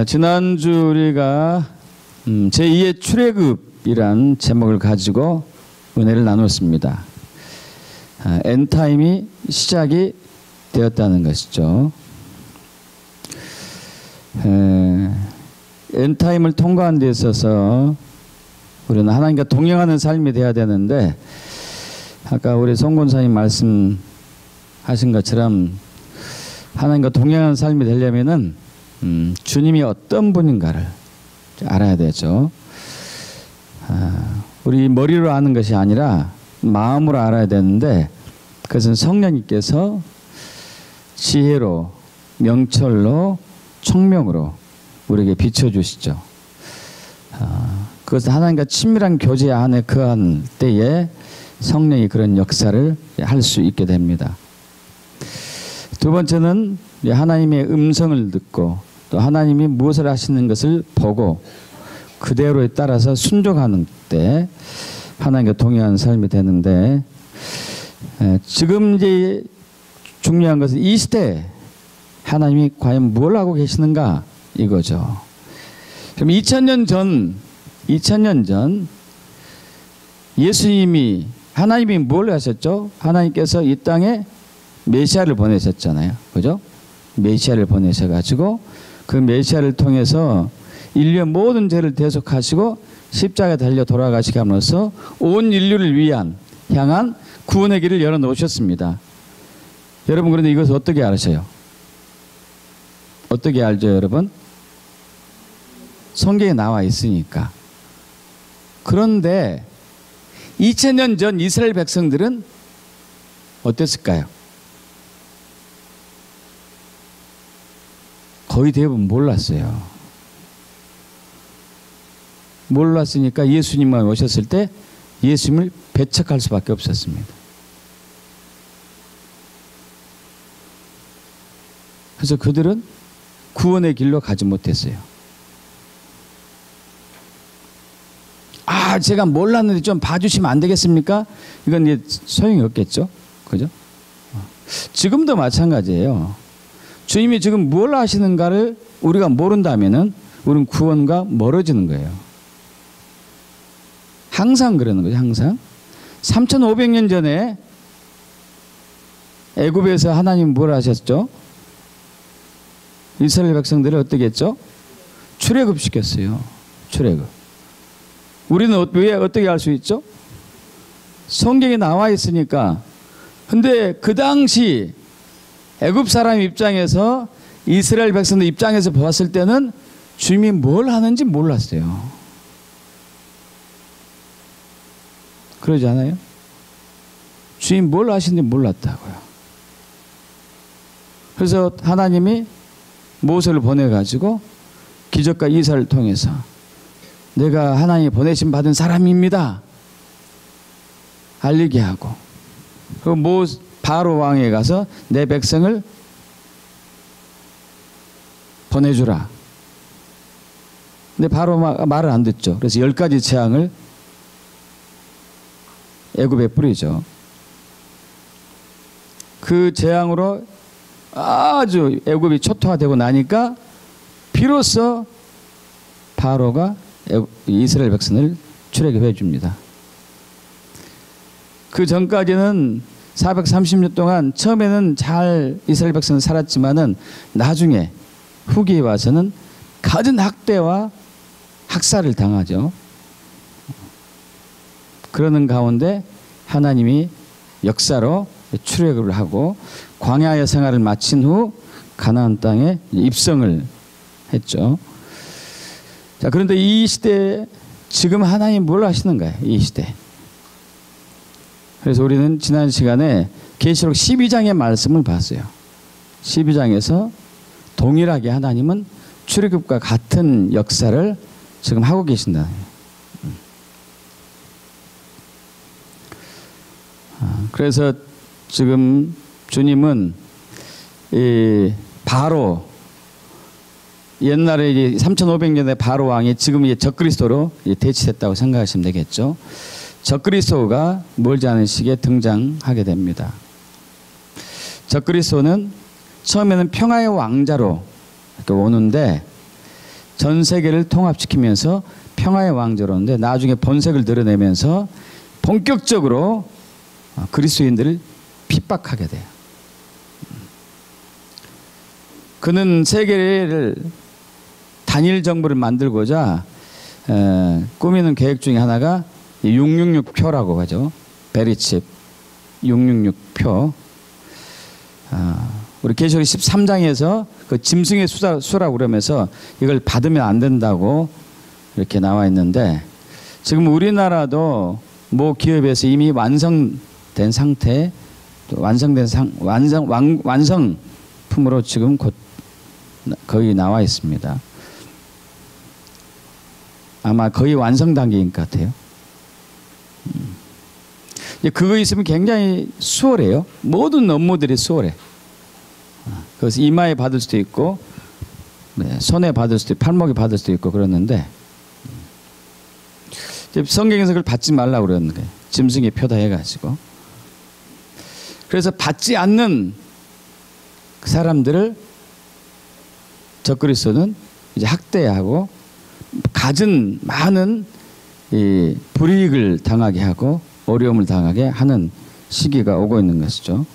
지난주 우리가 제2의 출애굽이란 제목을 가지고 은혜를 나눴습니다. 엔타임이 시작이 되었다는 것이죠. 엔타임을 통과하는 데 있어서 우리는 하나님과 동행하는 삶이 되어야 되는데, 아까 우리 송권사님 말씀하신 것처럼 하나님과 동행하는 삶이 되려면은 주님이 어떤 분인가를 알아야 되죠. 우리 머리로 아는 것이 아니라 마음으로 알아야 되는데, 그것은 성령님께서 지혜로, 명철로, 총명으로 우리에게 비춰주시죠. 그것은 하나님과 친밀한 교제 안에 거한 때에 성령이 그런 역사를 할 수 있게 됩니다. 두 번째는 하나님의 음성을 듣고 또 하나님이 무엇을 하시는 것을 보고 그대로에 따라서 순종하는 때 하나님과 동행하는 삶이 되는데, 지금 이제 중요한 것은 이 시대에 하나님이 과연 뭘 하고 계시는가 이거죠. 그럼 2000년 전 예수님이, 하나님이 뭘 하셨죠? 하나님께서 이 땅에 메시아를 보내셨잖아요. 그죠? 메시아를 보내셔가지고 그 메시아를 통해서 인류의 모든 죄를 대속하시고 십자가에 달려 돌아가시게 함으로써 온 인류를 향한 구원의 길을 열어놓으셨습니다. 여러분, 그런데 이것을 어떻게 아셔요? 어떻게 알죠, 여러분? 성경에 나와 있으니까. 그런데 2000년 전 이스라엘 백성들은 어땠을까요? 거의 대부분 몰랐어요. 몰랐으니까 예수님만 오셨을 때 예수님을 배척할 수밖에 없었습니다. 그래서 그들은 구원의 길로 가지 못했어요. 제가 몰랐는데 좀 봐주시면 안 되겠습니까? 이건 이제 소용이 없겠죠. 그죠? 지금도 마찬가지예요. 주님이 지금 뭘 하시는가를 우리가 모른다면은 우리는 구원과 멀어지는 거예요. 항상 그러는 거죠. 항상 3500년 전에 애굽에서 하나님 뭘 하셨죠? 이스라엘 백성들을 어떻게 했죠? 출애굽시켰어요. 출애굽. 우리는 왜 어떻게 할 수 있죠? 성경에 나와 있으니까. 근데 그 당시 애굽 사람 입장에서, 이스라엘 백성들 입장에서 보았을 때는 주님이 뭘 하는지 몰랐어요. 그러지 않아요? 주님 뭘 하시는지 몰랐다고요. 그래서 하나님이 모세를 보내가지고 기적과 이사를 통해서 내가 하나님이 보내심 받은 사람입니다 알리게 하고, 그 바로 왕에 가서 내 백성을 보내주라. 근데 바로 말을 안 듣죠. 그래서 10가지 재앙을 애굽에 뿌리죠. 그 재앙으로 아주 애굽이 초토화되고 나니까 비로소 바로가 이스라엘 백성을 출애굽해 줍니다. 그 전까지는 430년 동안 처음에는 잘 이스라엘 백성은 살았지만은 나중에 후기에 와서는 갖은 학대와 학살을 당하죠. 그러는 가운데 하나님이 역사로 출애굽을 하고 광야의 생활을 마친 후 가나안 땅에 입성을 했죠. 자, 그런데 이 시대에 지금 하나님이 뭘 하시는가요? 이 시대. 그래서 우리는 지난 시간에 계시록 12장의 말씀을 봤어요. 12장에서 동일하게 하나님은 출애굽과 같은 역사를 지금 하고 계신다. 그래서 지금 주님은 이 바로, 옛날에 이제 3500년의 바로 왕이 지금 이제 적그리스도로 대치됐다고 생각하시면 되겠죠. 적그리스도가 멀지 않은 시기에 등장하게 됩니다. 적그리스도는 처음에는 평화의 왕자로 이렇게 오는데 전 세계를 통합시키면서 평화의 왕자로 오는데 나중에 본색을 드러내면서 본격적으로 그리스도인들을 핍박하게 돼요. 그는 세계를 단일 정부를 만들고자 꾸미는 계획 중에 하나가 666표라고 하죠. 베리칩 666표. 우리 계시록 13장에서 그 짐승의 수라고 그러면서 이걸 받으면 안 된다고 이렇게 나와 있는데 지금 우리나라도 모 기업에서 이미 완성된 상태, 완성품으로 지금 곧 거의 나와 있습니다. 아마 거의 완성 단계인 것 같아요. 그거 있으면 굉장히 수월해요. 모든 업무들이 수월해. 그래서 이마에 받을 수도 있고, 손에 받을 수도 있고, 팔목에 받을 수도 있고 그러는데 성경에서 그걸 받지 말라고 그러는 거예요. 짐승의 표다 해가지고. 그래서 받지 않는 그 사람들을 적그리스도는 이제 학대하고 갖은 많은 이 불이익을 당하게 하고 어려움을 당하게 하는 시기가 오고 있는 것이죠.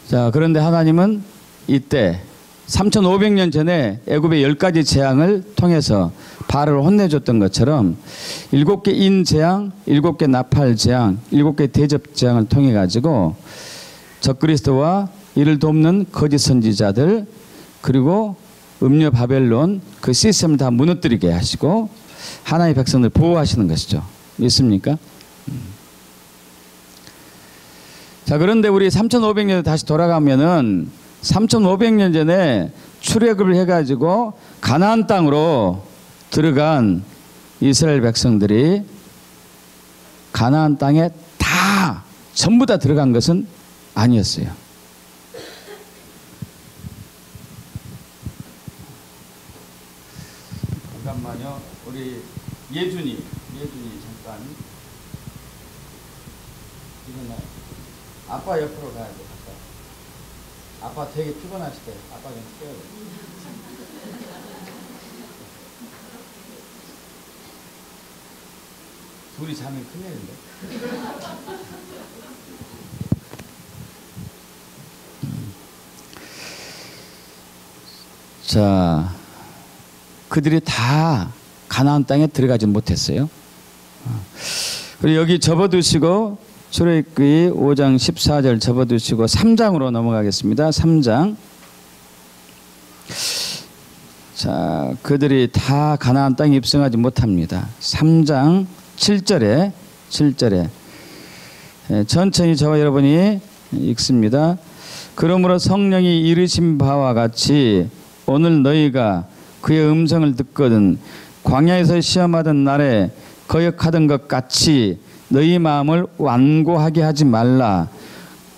자, 그런데 하나님은 이때 3500년 전에 애굽의 10가지 재앙을 통해서 바알을 혼내줬던 것처럼 7개 인재앙, 7개 나팔재앙, 7개 대접재앙을 통해 가지고 적그리스도와 이를 돕는 거짓 선지자들 그리고 음녀 바벨론 그 시스템을 다 무너뜨리게 하시고 하나님의 백성을 보호하시는 것이죠. 있습니까? 자, 그런데 우리 3500년 다시 돌아가면은 3500년 전에 출애굽을 해가지고 가나안 땅으로 들어간 이스라엘 백성들이 가나안 땅에 다 전부 다 들어간 것은 아니었어요. 잠깐만요. 우리 예준이 잠깐 일어나. 아빠 옆으로 가야 돼. 아빠 되게 피곤하실 때 아빠 좀 깨워요. 둘이 자면 큰일인데. 자, 그들이 다 가나안 땅에 들어가지 못했어요. 그리고 여기 접어두시고 출애굽기 5장 14절 접어두시고 3장으로 넘어가겠습니다. 3장. 자, 그들이 다 가나안 땅에 입성하지 못합니다. 3장 7절에 천천히 저와 여러분이 읽습니다. 그러므로 성령이 이르신 바와 같이 오늘 너희가 그의 음성을 듣거든 광야에서 시험하던 날에 거역하던 것 같이 너희 마음을 완고하게 하지 말라.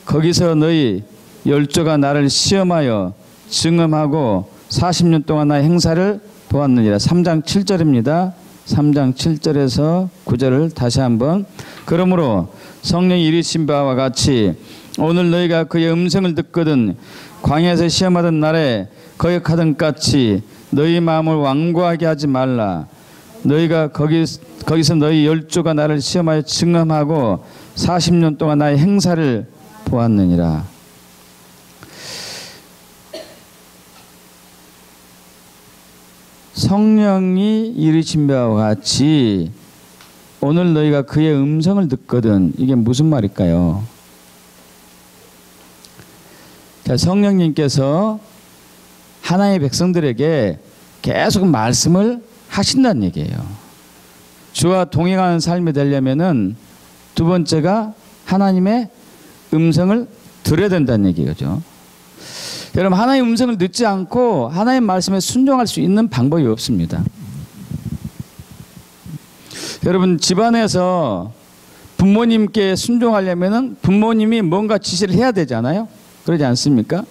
거기서 너희 열조가 나를 시험하여 증언하고 40년 동안 나의 행사를 보았느니라. 3장 7절입니다. 3장 7절에서 9절을 다시 한번. 그러므로 성령이 이르신 바와 같이 오늘 너희가 그의 음성을 듣거든 광야에서 시험하던 날에 거역하던 같이 너희 마음을 완고하게 하지 말라. 너희가 거기서 너희 열조가 나를 시험하여 증언하고 40년 동안 나의 행사를 보았느니라. 성령이 이르신 바와 같이 오늘 너희가 그의 음성을 듣거든. 이게 무슨 말일까요? 자, 성령님께서 하나님의 백성들에게 계속 말씀을 하신다는 얘기예요. 주와 동행하는 삶이 되려면은 두 번째가 하나님의 음성을 들어야 된다는 얘기죠. 여러분, 하나님의 음성을 듣지 않고 하나님의 말씀에 순종할 수 있는 방법이 없습니다. 여러분, 집안에서 부모님께 순종하려면은 부모님이 뭔가 지시를 해야 되잖아요. 그러지 않습니까?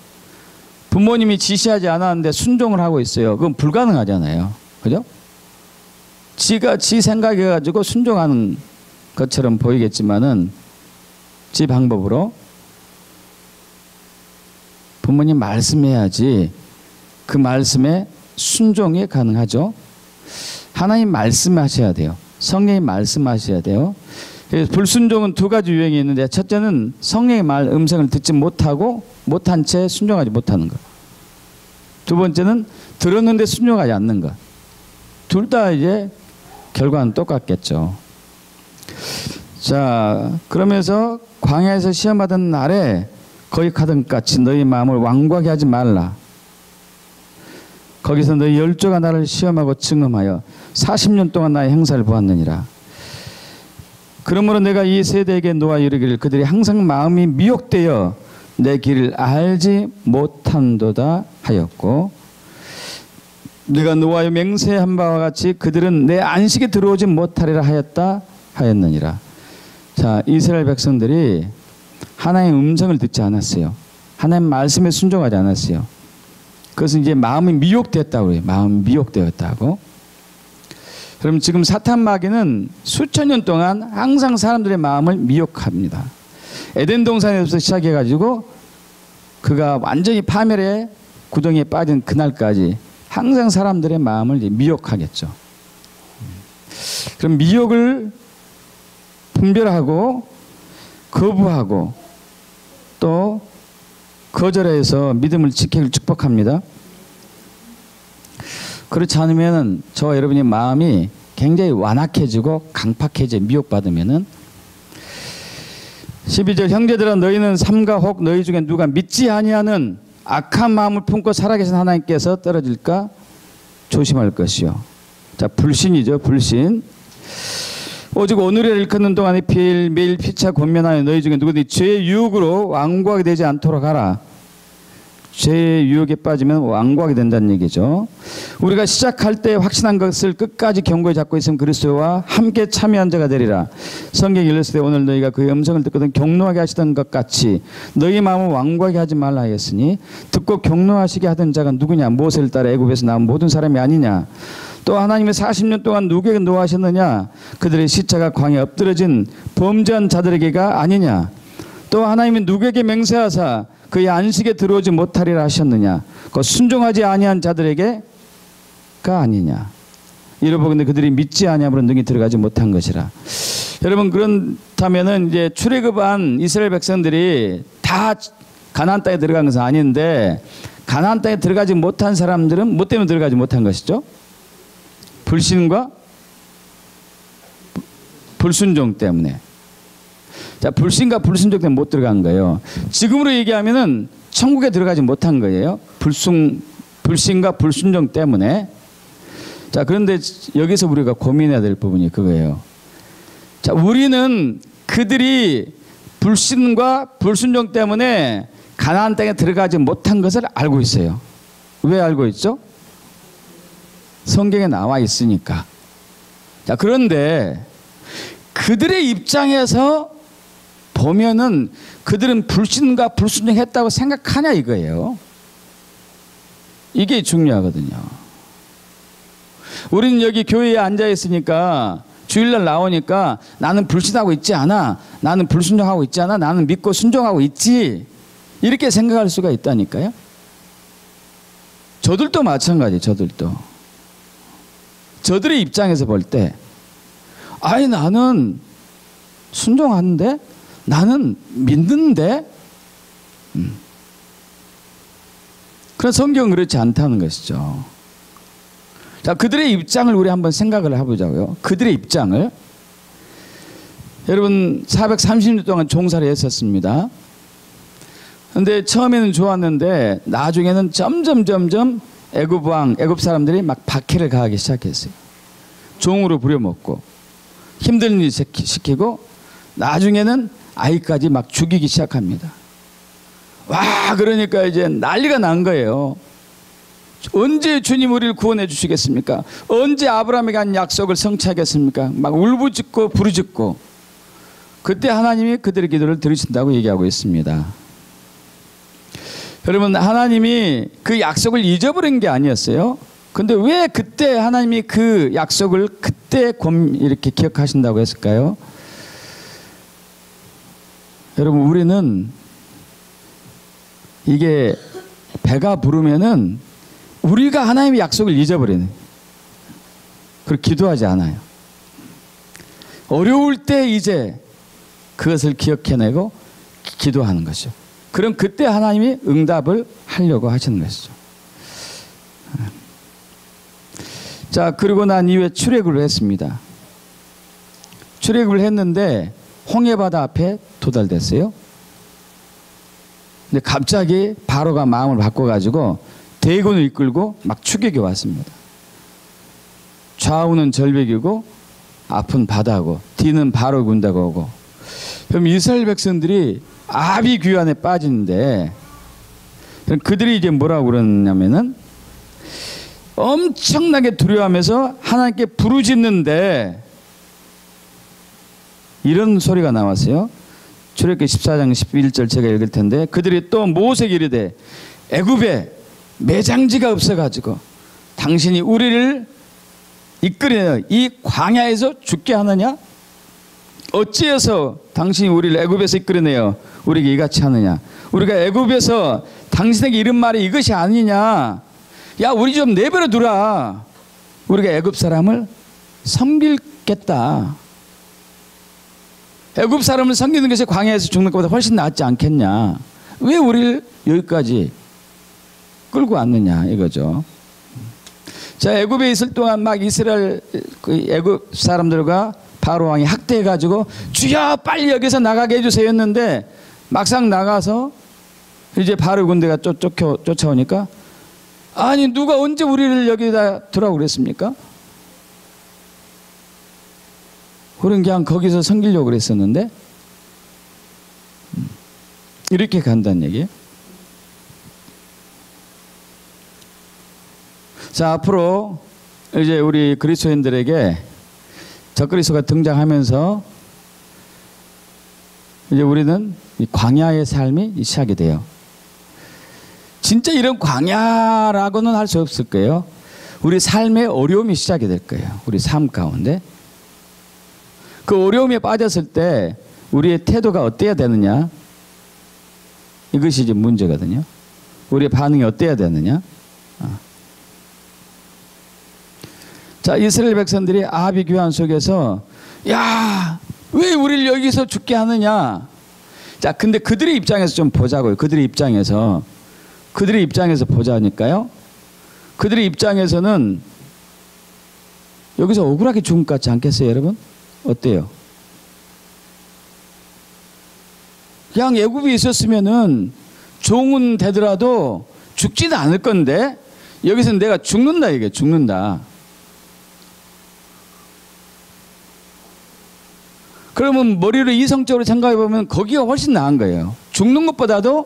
부모님이 지시하지 않았는데 순종을 하고 있어요. 그건 불가능하잖아요. 그죠? 지가 지 생각해가지고 순종하는 것처럼 보이겠지만은 지 방법으로 부모님 말씀해야지 그 말씀에 순종이 가능하죠. 하나님 말씀하셔야 돼요. 성령이 말씀하셔야 돼요. 불순종은 두 가지 유형이 있는데, 첫째는 성령의 말 음성을 듣지 못하고 못한 채 순종하지 못하는 것. 두 번째는 들었는데 순종하지 않는 것. 둘 다 이제 결과는 똑같겠죠. 자, 그러면서 광야에서 시험하던 날에 거역하던 같이 너희 마음을 완고하게 하지 말라. 거기서 너희 열조가 나를 시험하고 증험하여 40년 동안 나의 행사를 보았느니라. 그러므로 내가 이 세대에게 놓아 이르기를 그들이 항상 마음이 미혹되어 내 길을 알지 못한도다 하였고, 내가 노아에 맹세한 바와 같이 그들은 내 안식에 들어오지 못하리라 하였느니라. 자, 이스라엘 백성들이 하나님의 음성을 듣지 않았어요. 하나님 말씀에 순종하지 않았어요. 그것은 이제 마음이 미혹되었다고 그래요. 마음이 미혹되었다고. 그럼 지금 사탄 마귀는 수천 년 동안 항상 사람들의 마음을 미혹합니다. 에덴 동산에서 시작해가지고 그가 완전히 파멸의 구덩이에 빠진 그날까지 항상 사람들의 마음을 이제 미혹하겠죠. 그럼 미혹을 분별하고 거부하고 또 거절해서 믿음을 지키기를 축복합니다. 그렇지 않으면 저와 여러분의 마음이 굉장히 완악해지고 강팍해져 미혹받으면은 12절 형제들아 너희는 삼가 혹 너희 중에 누가 믿지 아니하는 악한 마음을 품고 살아계신 하나님께서 떨어질까 조심할 것이요. 자, 불신이죠. 불신. 오직 오늘을 일컫는 동안에 매일 피차 권면하여 너희 중에 누구든지 죄의 유혹으로 완고하게 되지 않도록 하라. 죄의 유혹에 빠지면 완고하게 된다는 얘기죠. 우리가 시작할 때 확신한 것을 끝까지 견고히 잡고 있으면 그리스도와 함께 참여한 자가 되리라. 성경이 일렀을 때 오늘 너희가 그의 음성을 듣거든 경노하게 하시던 것 같이 너희 마음을 완고하게 하지 말라 하였으니 듣고 경노하시게 하던 자가 누구냐? 모세를 따라 애굽에서 나온 모든 사람이 아니냐? 또 하나님의 40년 동안 누구에게 노하셨느냐? 그들의 시체가 광야에 엎드러진 범죄한 자들에게가 아니냐? 또 하나님이 누구에게 맹세하사 그의 안식에 들어오지 못하리라 하셨느냐? 그 순종하지 아니한 자들에게가 아니냐? 이러보건대 그들이 믿지 아니함으로 능히 들어가지 못한 것이라. 여러분, 그렇다면은 이제 출애굽한 이스라엘 백성들이 다 가나안 땅에 들어간 것은 아닌데, 가나안 땅에 들어가지 못한 사람들은 뭐 때문에 들어가지 못한 것이죠? 불신과 불순종 때문에. 자, 불신과 불순종 때문에 못 들어간 거예요. 지금으로 얘기하면은 천국에 들어가지 못한 거예요. 불신과 불순종 때문에. 자, 그런데 여기서 우리가 고민해야 될 부분이 그거예요. 자, 우리는 그들이 불신과 불순종 때문에 가나안 땅에 들어가지 못한 것을 알고 있어요. 왜 알고 있죠? 성경에 나와 있으니까. 자, 그런데 그들의 입장에서 보면은 그들은 불신과 불순종했다고 생각하냐 이거예요. 이게 중요하거든요. 우리는 여기 교회에 앉아 있으니까 주일날 나오니까 나는 불신하고 있지 않아, 나는 불순종하고 있지 않아, 나는 믿고 순종하고 있지, 이렇게 생각할 수가 있다니까요. 저들도 마찬가지예요. 저들의 입장에서 볼 때, 아니 나는 순종하는데, 나는 믿는데, 그래서 성경은 그렇지 않다는 것이죠. 자, 그들의 입장을 우리 한번 생각을 해보자고요. 그들의 입장을. 여러분 430년 동안 종사를 했었습니다. 그런데 처음에는 좋았는데 나중에는 점점 애굽 사람들이 막 박해를 가하기 시작했어요. 종으로 부려먹고 힘든 일 시키고 나중에는 아이까지 막 죽이기 시작합니다. 와, 그러니까 이제 난리가 난 거예요. 언제 주님 우리를 구원해 주시겠습니까? 언제 아브라함에게 한 약속을 성취하겠습니까? 막 울부짖고 부르짖고, 그때 하나님이 그들의 기도를 들으신다고 얘기하고 있습니다. 여러분, 하나님이 그 약속을 잊어버린 게 아니었어요. 근데 왜 그때 하나님이 그 약속을 그때 이렇게 기억하신다고 했을까요? 여러분, 우리는 이게 배가 부르면은 우리가 하나님의 약속을 잊어버리는, 그리고 기도하지 않아요. 어려울 때 이제 그것을 기억해내고 기도하는 것이죠. 그럼 그때 하나님이 응답을 하려고 하시는 것이죠. 자, 그러고 난 이후에 출애굽을 했습니다. 출애굽을 했는데 홍해바다 앞에 도달됐어요. 근데 갑자기 바로가 마음을 바꿔가지고 대군을 이끌고 막 추격해 왔습니다. 좌우는 절벽이고 앞은 바다고 뒤는 바로 군대가 오고. 그럼 이스라엘 백성들이 아비규환에 빠지는데, 그럼 그들이 이제 뭐라고 그러냐면은 엄청나게 두려워하면서 하나님께 부르짖는데 이런 소리가 나왔어요. 출애굽기 14장 11절 제가 읽을 텐데, 그들이 또 모세에게 이르되 애굽에 매장지가 없어가지고 당신이 우리를 이끌어 이 광야에서 죽게 하느냐? 어찌해서 당신이 우리를 애굽에서 이끌어내어 우리에게 이같이 하느냐? 우리가 애굽에서 당신에게 이른 말이 이것이 아니냐? 야, 우리 좀 내버려 두라. 우리가 애굽 사람을 섬기겠다. 애굽 사람을 섬기는 것이 광야에서 죽는 것보다 훨씬 낫지 않겠냐? 왜 우리를 여기까지 끌고 왔느냐 이거죠. 자, 애굽에 있을 동안 막 이스라엘 애굽 사람들과 바로 왕이 학대해가지고 주여 빨리 여기서 나가게 해주세요 했는데, 막상 나가서 이제 바로 군대가 쫓아오니까, 아니 누가 언제 우리를 여기다 두라고 그랬습니까? 우리는 그냥 거기서 섬기려고 그랬었는데, 이렇게 간다는 얘기예요. 자, 앞으로 이제 우리 그리스도인들에게 적그리스도가 등장하면서 이제 우리는 이 광야의 삶이 시작이 돼요. 진짜 이런 광야라고는 할 수 없을 거예요. 우리 삶의 어려움이 시작이 될 거예요. 우리 삶 가운데. 그 어려움에 빠졌을 때 우리의 태도가 어때야 되느냐? 이것이 이제 문제거든요. 우리의 반응이 어때야 되느냐? 자, 이스라엘 백성들이 아비규환 속에서 야, 왜 우리를 여기서 죽게 하느냐? 자, 근데 그들의 입장에서 좀 보자고요. 그들의 입장에서 보자니까요. 그들의 입장에서는 여기서 억울하게 죽은 것 같지 않겠어요, 여러분? 어때요? 그냥 애굽에 있었으면은 종은 되더라도 죽지도 않을 건데 여기서 내가 죽는다, 이게 죽는다. 그러면 머리로 이성적으로 생각해 보면 거기가 훨씬 나은 거예요. 죽는 것보다도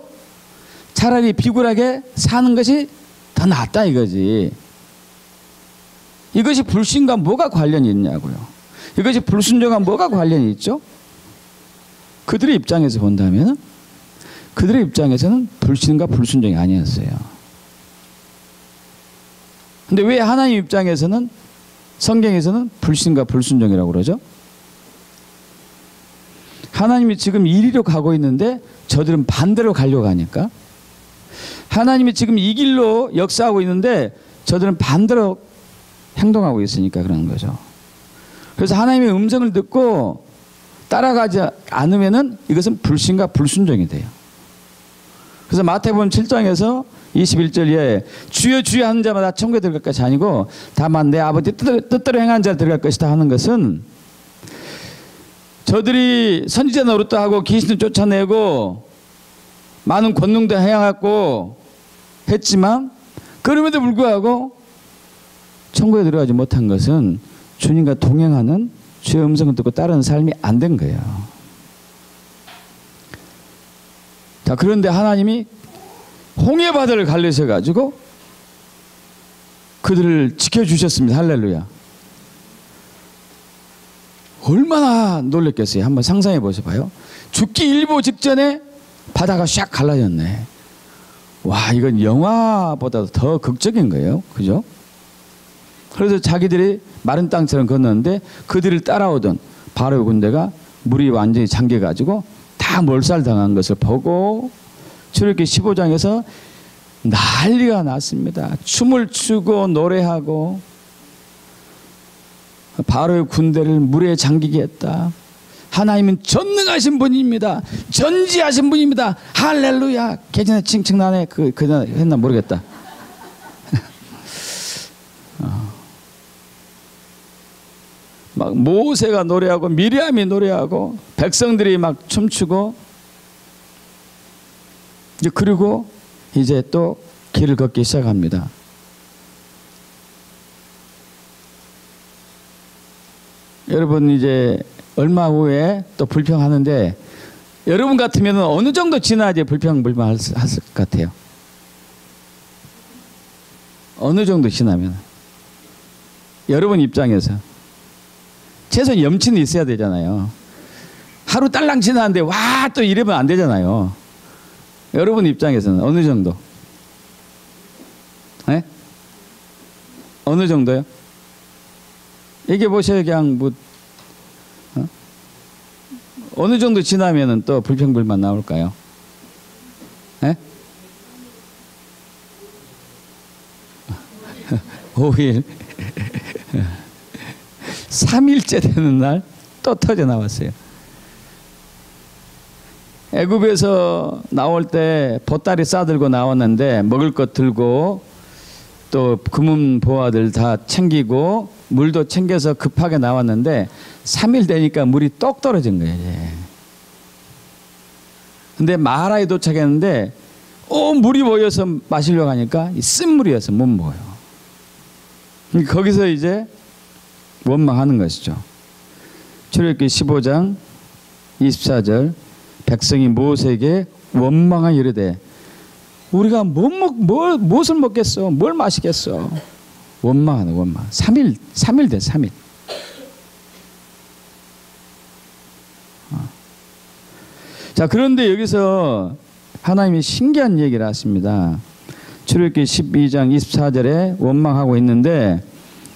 차라리 비굴하게 사는 것이 더 낫다 이거지. 이것이 불신과 뭐가 관련이 있냐고요. 이것이 불순종과 뭐가 관련이 있죠? 그들의 입장에서 본다면 그들의 입장에서는 불신과 불순종이 아니었어요. 근데 왜 하나님 입장에서는 성경에서는 불신과 불순종이라고 그러죠? 하나님이 지금 이리로 가고 있는데 저들은 반대로 가려고 하니까, 하나님이 지금 이 길로 역사하고 있는데 저들은 반대로 행동하고 있으니까 그런 거죠. 그래서 하나님의 음성을 듣고 따라가지 않으면은 이것은 불신과 불순종이 돼요. 그래서 마태복음 7장에서 21절에 주여 주여 하는 자마다 천국에 들어갈 것이 아니고 다만 내 아버지 뜻대로 행하는 자 들어갈 것이다 하는 것은, 저들이 선지자 노릇도 하고 귀신을 쫓아내고 많은 권능도 행하고 했지만 그럼에도 불구하고 천국에 들어가지 못한 것은 주님과 동행하는 주의 음성을 듣고 따르는 삶이 안 된 거예요. 자, 그런데 하나님이 홍해바다를 갈르셔가지고 그들을 지켜주셨습니다. 할렐루야. 얼마나 놀랬겠어요. 한번 상상해 보셔봐요. 죽기 일보 직전에 바다가 샥 갈라졌네. 와, 이건 영화보다 더 극적인 거예요. 그죠? 그래서 자기들이 마른 땅처럼 건너는데 그들을 따라오던 바로의 군대가 물이 완전히 잠겨가지고 다 몰살당한 것을 보고, 출애굽기 15장에서 난리가 났습니다. 춤을 추고 노래하고 바로의 군대를 물에 잠기게 했다. 하나님은 전능하신 분입니다. 전지하신 분입니다. 할렐루야. 개전에 칭칭나네. 그전 했나 모르겠다. 막 모세가 노래하고 미리암이 노래하고 백성들이 막 춤추고, 그리고 이제 또 길을 걷기 시작합니다. 여러분 이제 얼마 후에 또 불평하는데, 여러분 같으면 어느 정도 지나야지 불평불만 할 것 같아요? 어느 정도 지나면? 여러분 입장에서 최소한 염치는 있어야 되잖아요. 하루 딸랑 지나는데 와 또 이러면 안 되잖아요. 여러분 입장에서는 어느 정도? 네? 어느 정도요? 이게 보셔야 그냥 뭐 어느 정도 지나면은 또 불평불만 나올까요? 네? 5일 3일째 되는 날 또 터져 나왔어요. 애굽에서 나올 때 보따리 싸들고 나왔는데 먹을 것 들고 또 금은 보화들 다 챙기고 물도 챙겨서 급하게 나왔는데 3일 되니까 물이 똑 떨어진 거예요. 이제. 근데 마라에 도착했는데 물이 모여서 마시려고 하니까 쓴물이어서 못 먹어요. 거기서 이제 원망하는 것이죠. 출애굽기 15장 24절 백성이 모세에게 원망하여 이르되 우리가 무엇을 먹겠어? 뭘 마시겠어? 원망하는 원망. 3일 돼 3일. 자, 그런데 여기서 하나님이 신기한 얘기를 하십니다. 출애굽기 12장 24절에 원망하고 있는데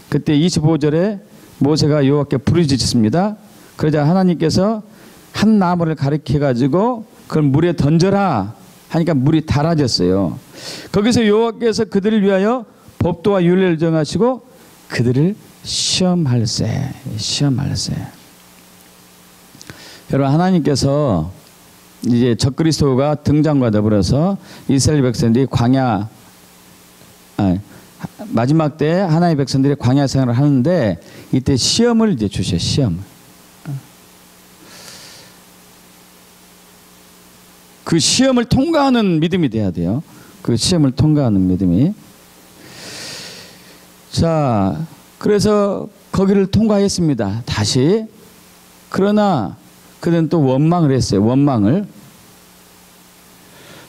그때 25절에 모세가 여호와께 부르짖습니다. 그러자 하나님께서 한 나무를 가리켜 가지고 그걸 물에 던져라 하니까 물이 달아졌어요. 거기서 여호와께서 그들을 위하여 법도와 율례를 정하시고 그들을 시험할세. 여러분, 하나님께서 이제 적그리스도가 등장과 더불어서 이스라엘 백성들이 마지막 때 하나님의 백성들이 광야 생활을 하는데 이때 시험을 이제 주셔요. 시험. 그 시험을 통과하는 믿음이 돼야 돼요. 그 시험을 통과하는 믿음이. 자, 그래서 거기를 통과했습니다. 다시. 그러나 그들은 또 원망을 했어요. 원망을.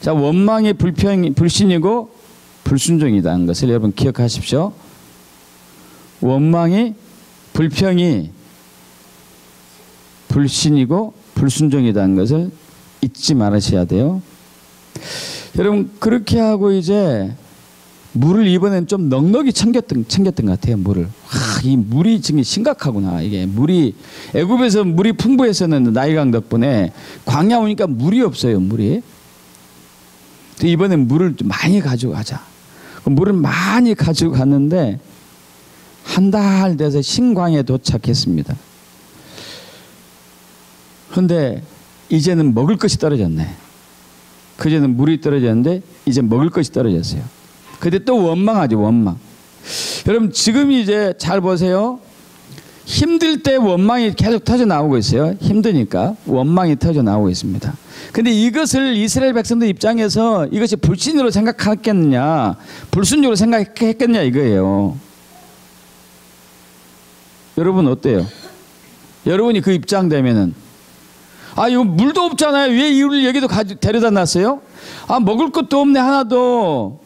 자, 원망이 불신이고 불순종이라는 것을 여러분 기억하십시오. 원망이 불평이 불신이고 불순종이라는 것을 잊지 말으셔야 돼요. 여러분, 그렇게 하고 이제 물을 이번엔 좀 넉넉히 챙겼던 것 같아요. 물을. 이 물이 지금 심각하구나. 이게 물이 애굽에서 물이 풍부했었는데 나일강 덕분에 광야 오니까 물이 없어요. 물이. 이번엔 물을 좀 많이 가지고 가자. 물을 많이 가지고 갔는데 한 달 돼서 신광에 도착했습니다. 그런데 이제는 먹을 것이 떨어졌네. 그제는 물이 떨어졌는데 이제 먹을 것이 떨어졌어요. 근데 또 원망하죠. 원망. 여러분, 지금 이제 잘 보세요. 힘들 때 원망이 계속 터져 나오고 있어요. 힘드니까 원망이 터져 나오고 있습니다. 근데 이것을 이스라엘 백성들 입장에서 이것이 불신으로 생각했겠느냐, 불순종으로 생각했겠냐 이거예요. 여러분 어때요? 여러분이 그 입장 되면은 이거 물도 없잖아요. 왜 이를 여기도 데려다 놨어요? 먹을 것도 없네 하나도.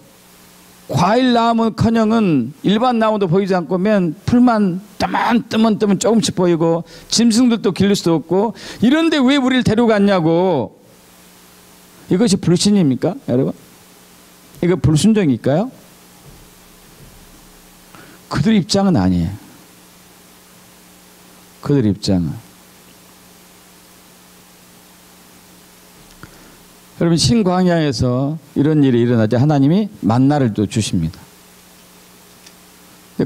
과일 나무는커녕은 일반 나무도 보이지 않고 맨 풀만 뜨면 조금씩 보이고 짐승들도 기를 수도 없고 이런데 왜 우리를 데려갔냐고. 이것이 불신입니까, 여러분? 이거 불순종일까요? 그들 입장은 아니에요. 그들 입장은 여러분 신광야에서 이런 일이 일어나자 하나님이 만나를 또 주십니다.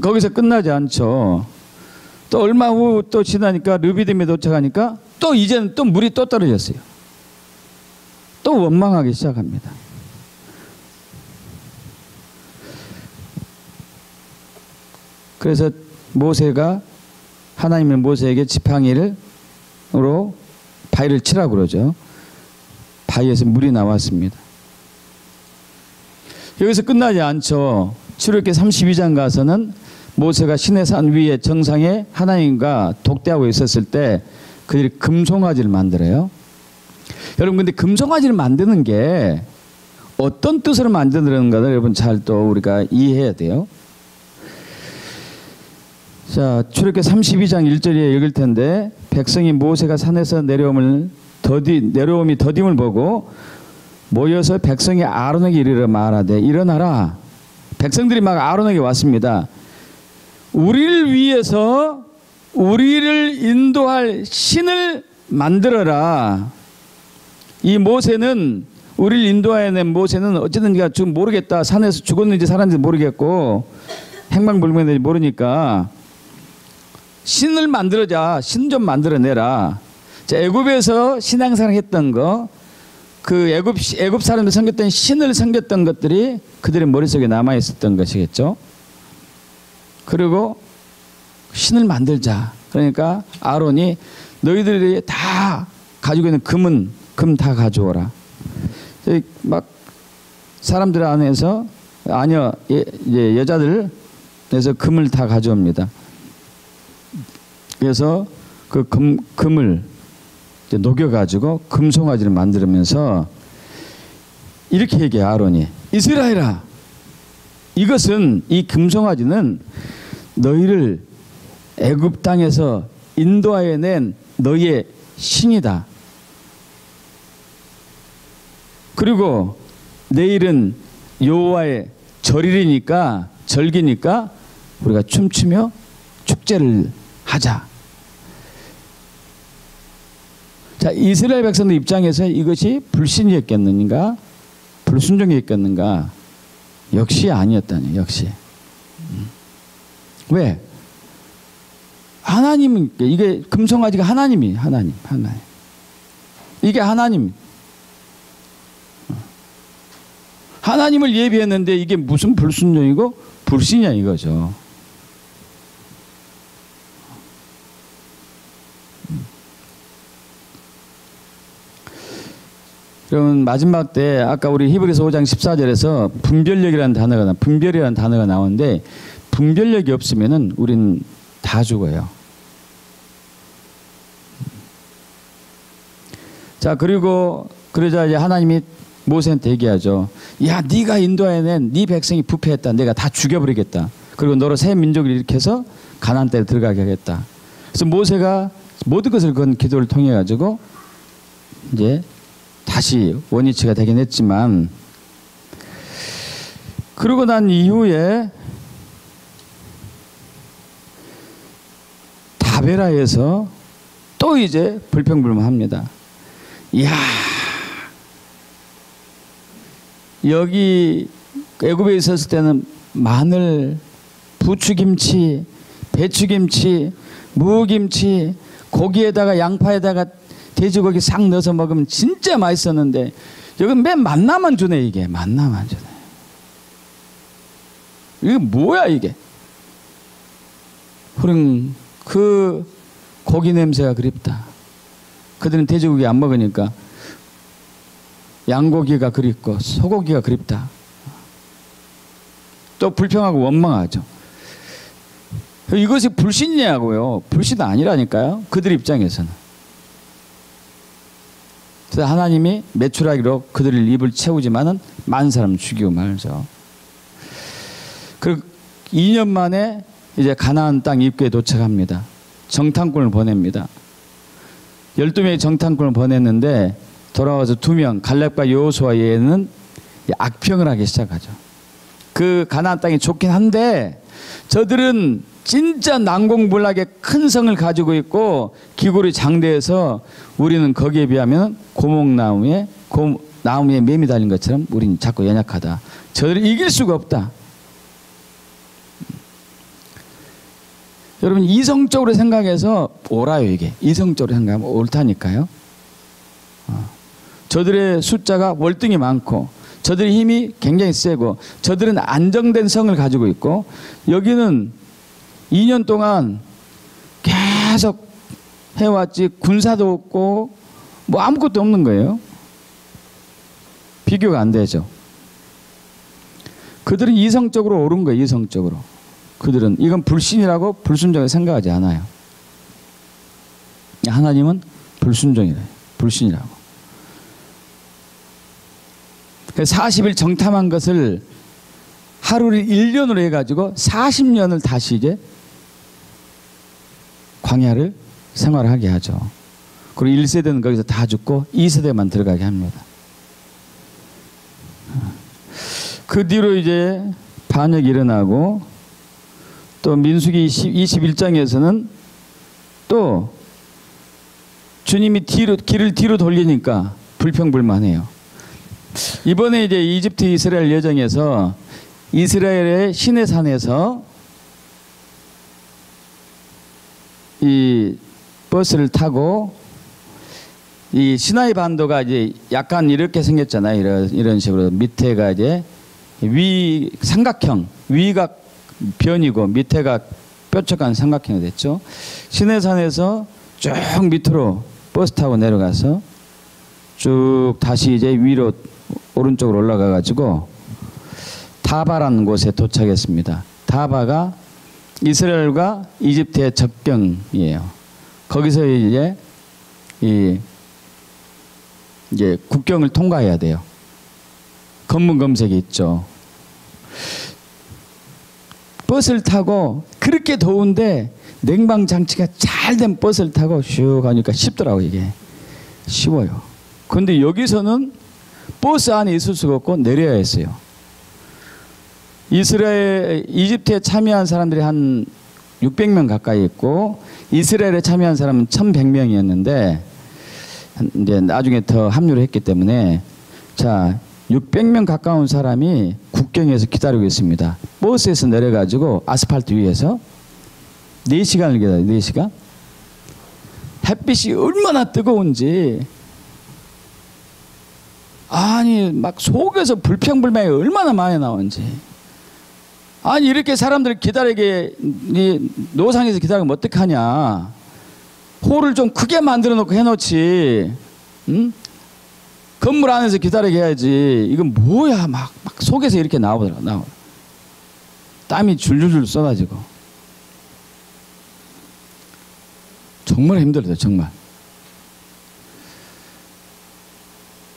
거기서 끝나지 않죠. 또 얼마 후 또 지나니까 르비딤에 도착하니까 또 이제는 또 물이 또 떨어졌어요. 또 원망하기 시작합니다. 그래서 모세가 하나님은 모세에게 지팡이로 바위를 치라고 그러죠. 바위에서 물이 나왔습니다. 여기서 끝나지 않죠. 출애굽기 32장 가서는 모세가 시내산 위에 정상에 하나님과 독대하고 있었을 때 그들이 금송아지를 만들어요. 여러분 근데 금송아지를 만드는 게 어떤 뜻으로 만드는가를 여러분 잘 또 우리가 이해해야 돼요. 자, 출애굽기 32장 1절에 읽을 텐데 백성이 모세가 산에서 내려옴이 더딤을 보고 모여서 백성이 아론에게 이르러 말하되 일어나라. 백성들이 막 아론에게 왔습니다. 우리를 위해서 우리를 인도할 신을 만들어라. 이 모세는 우리를 인도해낸 모세는 어쨌든 지금 모르겠다. 산에서 죽었는지 살았는지 모르겠고 행방불명인지 모르니까 신을 만들어자. 신 좀 만들어내라. 자, 애굽에서 신앙생활 했던 거, 그 애굽 사람들 섬겼던 신을 섬겼던 것들이 그들의 머릿속에 남아 있었던 것이겠죠. 그리고 신을 만들자. 그러니까 아론이 너희들이 다 가지고 있는 금 다 가져오라. 막 사람들 안에서 여자들에서 금을 다 가져옵니다. 그래서 그 금을 녹여가지고 금송아지를 만들면서 이렇게 얘기해. 아론이 이스라엘아, 이것은 이 금송아지는 너희를 애굽 땅에서 인도하여 낸 너희의 신이다. 그리고 내일은 여호와의 절기니까 우리가 춤추며 축제를 하자. 자, 이스라엘 백성들 입장에서 이것이 불신이었겠는가? 불순종이었겠는가? 역시 아니었다니, 역시. 왜? 하나님은, 이게 금송아지가 하나님. 이게 하나님. 하나님을 예비했는데 이게 무슨 불순종이고 불신이야 이거죠. 그러면 마지막 때 아까 우리 히브리서 5장 14절에서 분별력이라는 단어가 나오는데 분별력이 없으면은 우린 다 죽어요. 자, 그리고 그러자 이제 하나님이 모세한테 얘기하죠. 야, 네가 인도해낸 네 백성이 부패했다. 내가 다 죽여버리겠다. 그리고 너로 새 민족을 일으켜서 가나안 땅에 들어가게 하겠다. 그래서 모세가 모든 것을 건 기도를 통해 가지고 이제 다시 원위치가 되긴 했지만, 그러고 난 이후에 다베라에서 또 이제 불평불만합니다. 이야, 여기 애굽에 있었을 때는 마늘, 부추김치, 배추김치, 무김치, 고기에다가 양파에다가 돼지고기 싹 넣어서 먹으면 진짜 맛있었는데 여기 맨 만나만 주네. 이게 만나만 주네. 이게 뭐야 이게. 그럼 그 고기 냄새가 그립다. 그들은 돼지고기 안 먹으니까 양고기가 그립고 소고기가 그립다. 또 불평하고 원망하죠. 이것이 불신이냐고요. 불신 아니라니까요. 그들 입장에서는. 그래서 하나님이 메추라기로 그들을 입을 채우지만은 많은 사람 죽이고 말죠. 그리고 2년 만에 이제 가나안 땅 입구에 도착합니다. 정탐꾼을 보냅니다. 12명의 정탐꾼을 보냈는데 돌아와서 2명 갈렙과 여호수아 외에는 악평을 하기 시작하죠. 그 가나안 땅이 좋긴 한데 저들은 진짜 난공불락의 큰 성을 가지고 있고 기골이 장대해서 우리는 거기에 비하면 고목나무에 나무에 매미 달린 것처럼 우리는 자꾸 연약하다. 저들을 이길 수가 없다. 여러분 이성적으로 생각해서 옳아요. 이게 이성적으로 생각하면 옳다니까요. 저들의 숫자가 월등히 많고 저들의 힘이 굉장히 세고 저들은 안정된 성을 가지고 있고 여기는 2년 동안 계속 해왔지 군사도 없고 뭐 아무것도 없는 거예요. 비교가 안 되죠. 그들은 이성적으로 옳은 거예요. 이성적으로. 그들은 이건 불신이라고 불순종을 생각하지 않아요. 하나님은 불순종이래요. 불신이라고. 40일 정탐한 것을 하루를 1년으로 해가지고 40년을 다시 이제 광야를 생활하게 하죠. 그리고 1세대는 거기서 다 죽고 2세대만 들어가게 합니다. 그 뒤로 이제 반역이 일어나고 또 민수기 21장에서는 또 주님이 길을 뒤로 돌리니까 불평불만해요. 이번에 이제 이집트 이스라엘 여정에서 이스라엘의 시내산에서 이 버스를 타고 이 시나이 반도가 이제 약간 이렇게 생겼잖아요. 이런 식으로 밑에가 이제 삼각형 위가 변이고 밑에가 뾰족한 삼각형이 됐죠. 시내산에서 쭉 밑으로 버스 타고 내려가서 쭉 다시 이제 위로 오른쪽으로 올라가 가지고 다바라는 곳에 도착했습니다. 다바가 이스라엘과 이집트의 접경이에요. 거기서 이제 이제 국경을 통과해야 돼요. 검문 검색이 있죠. 버스를 타고 그렇게 더운데 냉방 장치가 잘 된 버스를 타고 슉 하니까 쉽더라고요. 이게 쉬워요. 그런데 여기서는 버스 안에 있을 수가 없고 내려야 했어요. 이집트에 참여한 사람들이 한 600명 가까이 있고 이스라엘에 참여한 사람은 1100명이었는데 이제 나중에 더 합류를 했기 때문에 자 600명 가까운 사람이 국경에서 기다리고 있습니다. 버스에서 내려가지고 아스팔트 위에서 4시간을 기다려요. 4시간. 햇빛이 얼마나 뜨거운지 아니 막 속에서 불평불만이 얼마나 많이 나오는지 아니 이렇게 사람들 기다리게 노상에서 기다리면 어떡하냐. 홀을 좀 크게 만들어 놓고 해놓지. 응? 건물 안에서 기다리게 해야지. 이건 뭐야 막 속에서 이렇게 나오더라. 땀이 줄줄줄 쏟아지고 정말 힘들어요. 정말.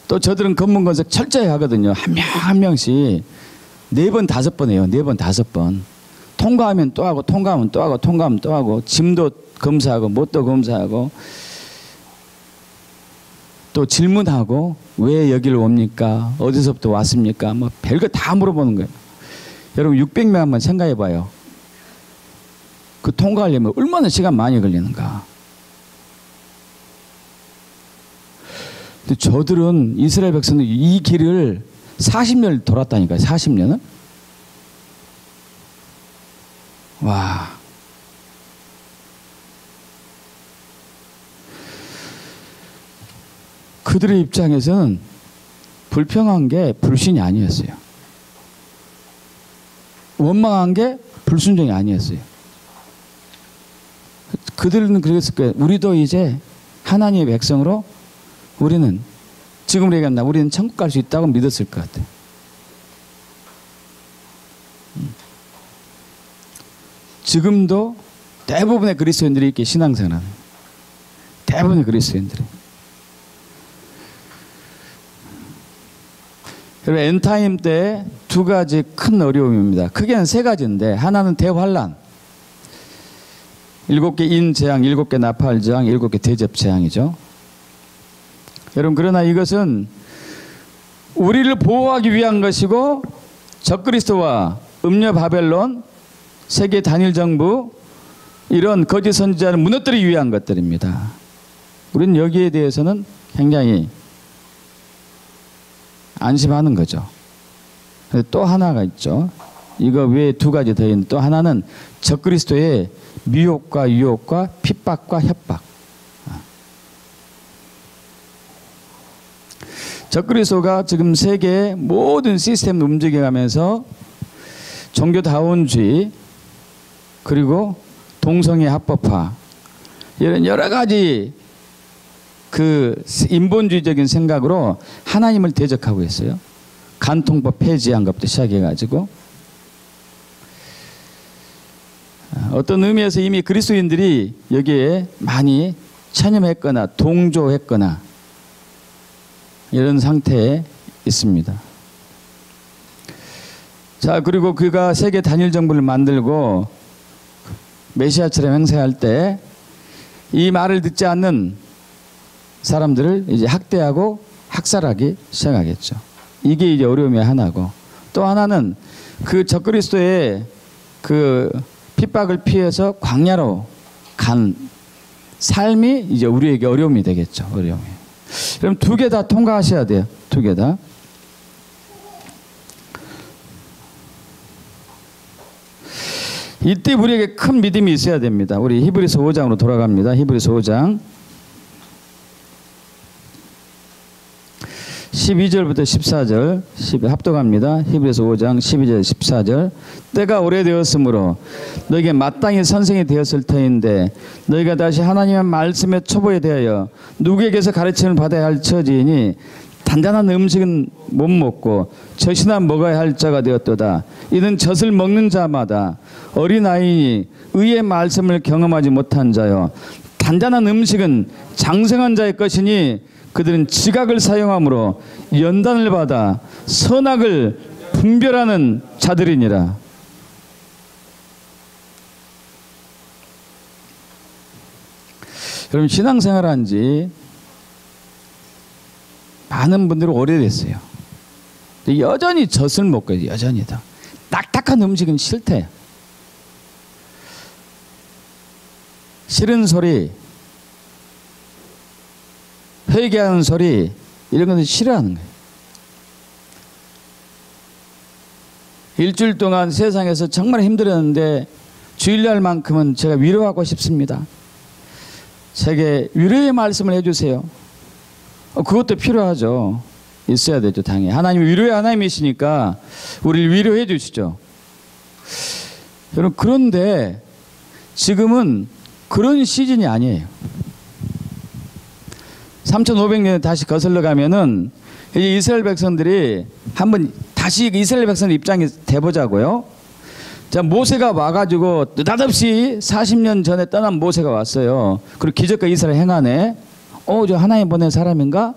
또 저들은 검문 검색 철저히 하거든요. 한 명 한 명씩 4번 5번 해요. 4번 5번. 통과하면 또 하고 통과하면 또 하고 통과하면 또 하고 짐도 검사하고 뭣도 검사하고 또 질문하고 왜 여기를 옵니까? 어디서부터 왔습니까? 뭐 별거 다 물어보는 거예요. 여러분 600명 한번 생각해 봐요. 그 통과하려면 얼마나 시간 많이 걸리는가. 근데 저들은 이스라엘 백성들 이 길을 40년을 돌았다니까요. 40년을. 와. 그들의 입장에서는 불평한 게 불신이 아니었어요. 원망한 게 불순종이 아니었어요. 그들은 그랬을 거예요. 우리도 이제 하나님의 백성으로 우리는 지금으로 얘기한다. 우리는 천국 갈 수 있다고 믿었을 것 같아요. 지금도 대부분의 그리스도인들이 이렇게 신앙생활 하는 대부분의 그리스도인들이. 그리고 엔타임 때 2가지 큰 어려움입니다. 크게는 3가지인데 하나는 대환란. 7개 인재앙, 7개 나팔재앙, 7개 대접재앙이죠. 여러분 그러나 이것은 우리를 보호하기 위한 것이고 적그리스도와 음녀 바벨론, 세계 단일 정부 이런 거짓 선지자를 무너뜨리기 위한 것들입니다. 우리는 여기에 대해서는 굉장히 안심하는 거죠. 또 하나가 있죠. 이거 외에 두 가지 더 있는 또 하나는 적그리스도의 미혹과 유혹과 핍박과 협박. 적그리스도가 지금 세계의 모든 시스템을 움직여가면서 종교다원주의 그리고 동성애 합법화 이런 여러 가지 그 인본주의적인 생각으로 하나님을 대적하고 있어요. 간통법 폐지한 것부터 시작해가지고 어떤 의미에서 이미 그리스도인들이 여기에 많이 체념했거나 동조했거나 이런 상태에 있습니다. 자, 그리고 그가 세계 단일 정부를 만들고 메시아처럼 행세할 때 이 말을 듣지 않는 사람들을 이제 학대하고 학살하기 시작하겠죠. 이게 이제 어려움의 하나고 또 하나는 그 적그리스도의 그 핍박을 피해서 광야로 간 삶이 이제 우리에게 어려움이 되겠죠. 어려움이. 그럼 두 개 다 통과하셔야 돼요. 두 개 다. 이때 우리에게 큰 믿음이 있어야 됩니다. 우리 히브리서 5장으로 돌아갑니다. 히브리서 5장 12절부터 14절 합독합니다. 히브리서 5장 12절 14절 때가 오래되었으므로 너에게 마땅히 선생이 되었을 터인데 너희가 다시 하나님의 말씀의 초보에 대하여 누구에게서 가르침을 받아야 할 처지이니 단단한 음식은 못 먹고 젖이나 먹어야 할 자가 되었도다. 이는 젖을 먹는 자마다 어린아이니 의의 말씀을 경험하지 못한 자요 단단한 음식은 장성한 자의 것이니 그들은 지각을 사용함으로 연단을 받아 선악을 분별하는 자들이니라. 여러분 신앙생활한 지 많은 분들이 오래됐어요. 여전히 젖을 먹고 여전히 다 딱딱한 음식은 싫대요. 싫은 소리, 회개하는 소리 이런 것을 싫어하는 거예요. 일주일 동안 세상에서 정말 힘들었는데 주일날만큼은 제가 위로하고 싶습니다. 제게 위로의 말씀을 해주세요. 그것도 필요하죠. 있어야 되죠. 당연히 하나님이 위로의 하나님이시니까 우리를 위로해 주시죠. 여러분 그런데 지금은 그런 시즌이 아니에요. 3500년에 다시 거슬러 가면은 이제 이스라엘 백성들이 한번 다시 이스라엘 백성들 입장에 대보자고요. 자, 모세가 와가지고 느닷없이 40년 전에 떠난 모세가 왔어요. 그리고 기적과 이스라엘 행하네. 저 하나님 보낸 사람인가?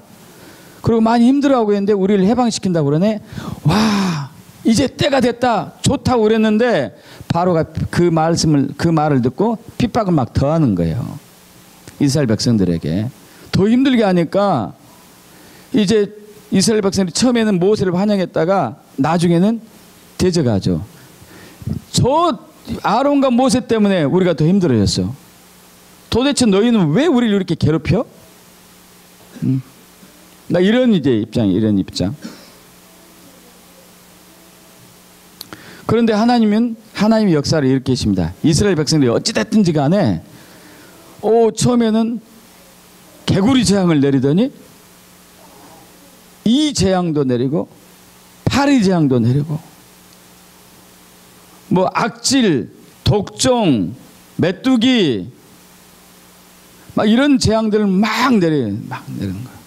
그리고 많이 힘들어하고 있는데 우리를 해방시킨다고 그러네. 와, 이제 때가 됐다. 좋다고 그랬는데 바로가 그 말을 듣고 핍박을 막 더하는 거예요. 이스라엘 백성들에게. 더 힘들게 하니까 이제 이스라엘 백성들이 처음에는 모세를 환영했다가 나중에는 대적하죠. 저 아론과 모세 때문에 우리가 더 힘들어졌어. 도대체 너희는 왜 우리를 이렇게 괴롭혀? 나 이런 이런 입장. 그런데 하나님은 하나님의 역사를 일으키십니다. 이스라엘 백성들이 어찌됐든지 간에 처음에는 개구리 재앙을 내리더니 이 재앙도 내리고 파리 재앙도 내리고 뭐 악질, 독종, 메뚜기 막 이런 재앙들을 막 내리는 거예요.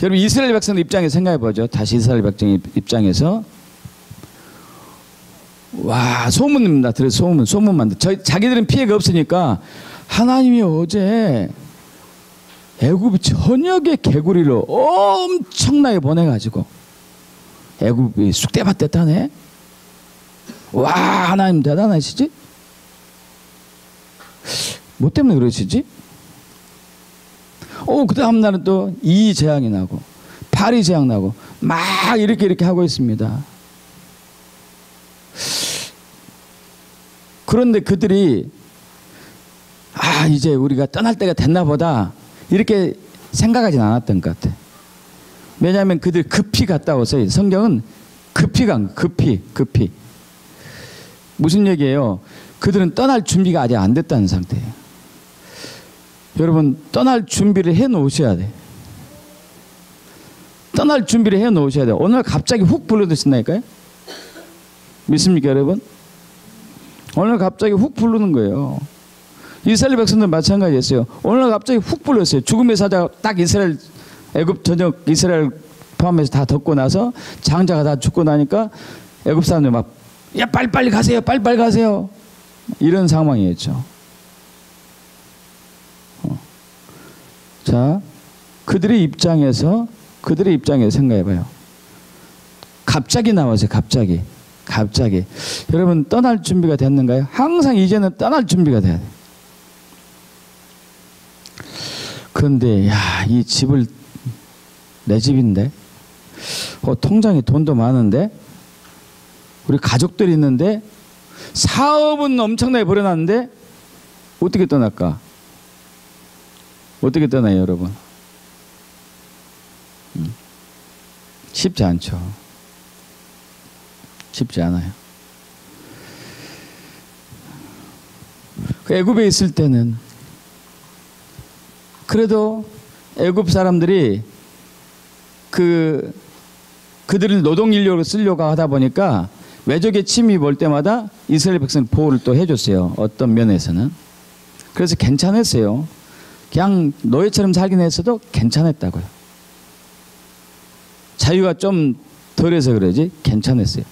여러분 이스라엘 백성들 입장에서 생각해 보죠. 다시 이스라엘 백성 입장에서 와 소문입니다. 들어서 소문만 자기들은 피해가 없으니까 하나님이 어제 애굽 전역에 개구리를 엄청나게 보내가지고 애굽이 쑥대밭 됐다네. 와 하나님 대단하시지? 뭐 때문에 그러시지? 그 다음 날은 또 이 재앙이 나고 파리 재앙 나고 막 이렇게 하고 있습니다. 그런데 그들이 이제 우리가 떠날 때가 됐나 보다 이렇게 생각하진 않았던 것 같아. 왜냐하면 그들 급히 갔다 오세요. 성경은 급히 간 급히. 무슨 얘기예요? 그들은 떠날 준비가 아직 안 됐다는 상태예요. 여러분, 떠날 준비를 해 놓으셔야 돼. 떠날 준비를 해 놓으셔야 돼요. 오늘 갑자기 훅 불러드신다니까요? 믿습니까, 여러분? 오늘 갑자기 훅 부르는 거예요. 이스라엘 백성들 마찬가지였어요. 오늘 갑자기 훅 불렀어요. 죽음의 사자가 딱 이스라엘, 애굽 전역 이스라엘 포함해서 다 덮고 나서 장자가 다 죽고 나니까 애굽 사람들 막, 야, 빨리빨리 가세요. 빨리빨리 가세요. 이런 상황이었죠. 자, 그들의 입장에서 생각해봐요. 갑자기 나와서 갑자기. 여러분, 떠날 준비가 됐는가요? 항상 이제는 떠날 준비가 돼야 돼. 그런데 야, 이 집을 내 집인데, 통장에 돈도 많은데, 우리 가족들이 있는데, 사업은 엄청나게 벌어놨는데 어떻게 떠날까? 어떻게 떠나요, 여러분? 쉽지 않죠. 쉽지 않아요. 그 애굽에 있을 때는 그래도 애굽 사람들이 그들을 노동 인력으로 쓰려고 하다 보니까 외적의 침입이 올 때마다 이스라엘 백성 보호를 또 해줬어요. 어떤 면에서는. 그래서 괜찮았어요. 그냥 노예처럼 살긴 했어도 괜찮았다고요. 자유가 좀 덜해서 그러지 괜찮았어요.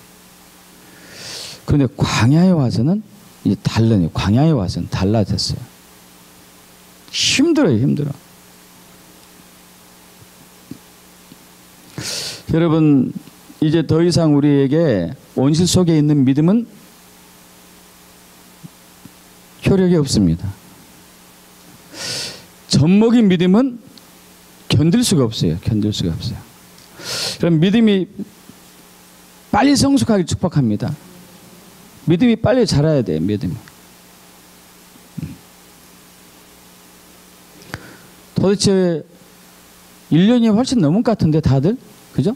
그런데 광야에 와서는 이제 달라요. 광야에 와서는 달라졌어요. 힘들어요. 여러분, 이제 더 이상 우리에게 온실 속에 있는 믿음은 효력이 없습니다. 젖먹인 믿음은 견딜 수가 없어요. 그럼 믿음이 빨리 성숙하게 축복합니다. 믿음이 빨리 자라야 돼요. 믿음이. 도대체 1년이 훨씬 넘은 것 같은데 다들? 그죠?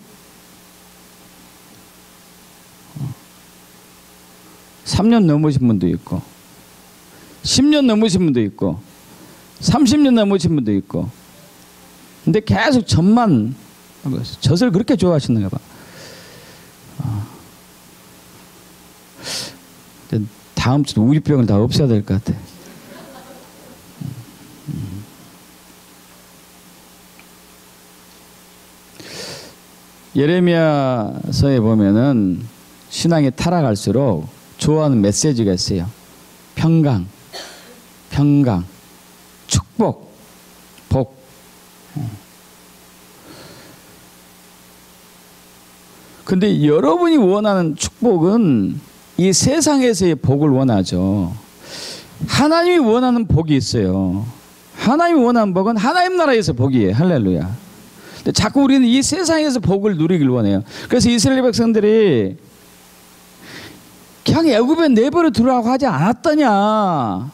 3년 넘으신 분도 있고 10년 넘으신 분도 있고 30년 넘으신 분도 있고, 근데 계속 젖만, 젖을 그렇게 좋아하시는가 봐. 다음 주에 우리병을 다 없애야 될 것 같아. 예레미야서에 보면은 신앙이 타락할수록 좋아하는 메시지가 있어요. 평강, 축복, 복. 근데 여러분이 원하는 축복은 이 세상에서의 복을 원하죠. 하나님이 원하는 복이 있어요. 하나님이 원하는 복은 하나님 나라에서 복이에요. 할렐루야. 근데 자꾸 우리는 이 세상에서 복을 누리길 원해요. 그래서 이스라엘 백성들이 그냥 애굽에 내버려 두라고 하지 않았더냐.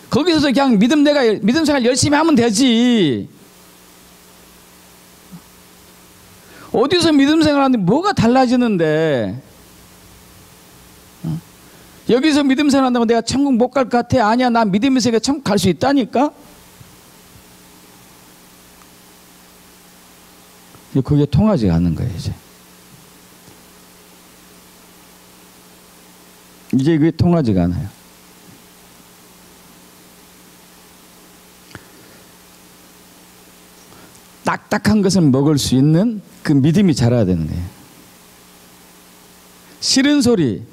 거기서도 그냥 믿음 생활 열심히 하면 되지. 어디서 믿음 생활하는데 뭐가 달라지는데? 여기서 믿음 생활한다고 내가 천국 못 갈 것 같아? 아니야, 나 믿음이 있으니까 천국 갈 수 있다니까? 그게 통하지 않는 거예요, 이제. 이제 그게 통하지가 않아요. 딱딱한 것을 먹을 수 있는 그 믿음이 자라야 되는 거예요. 싫은 소리,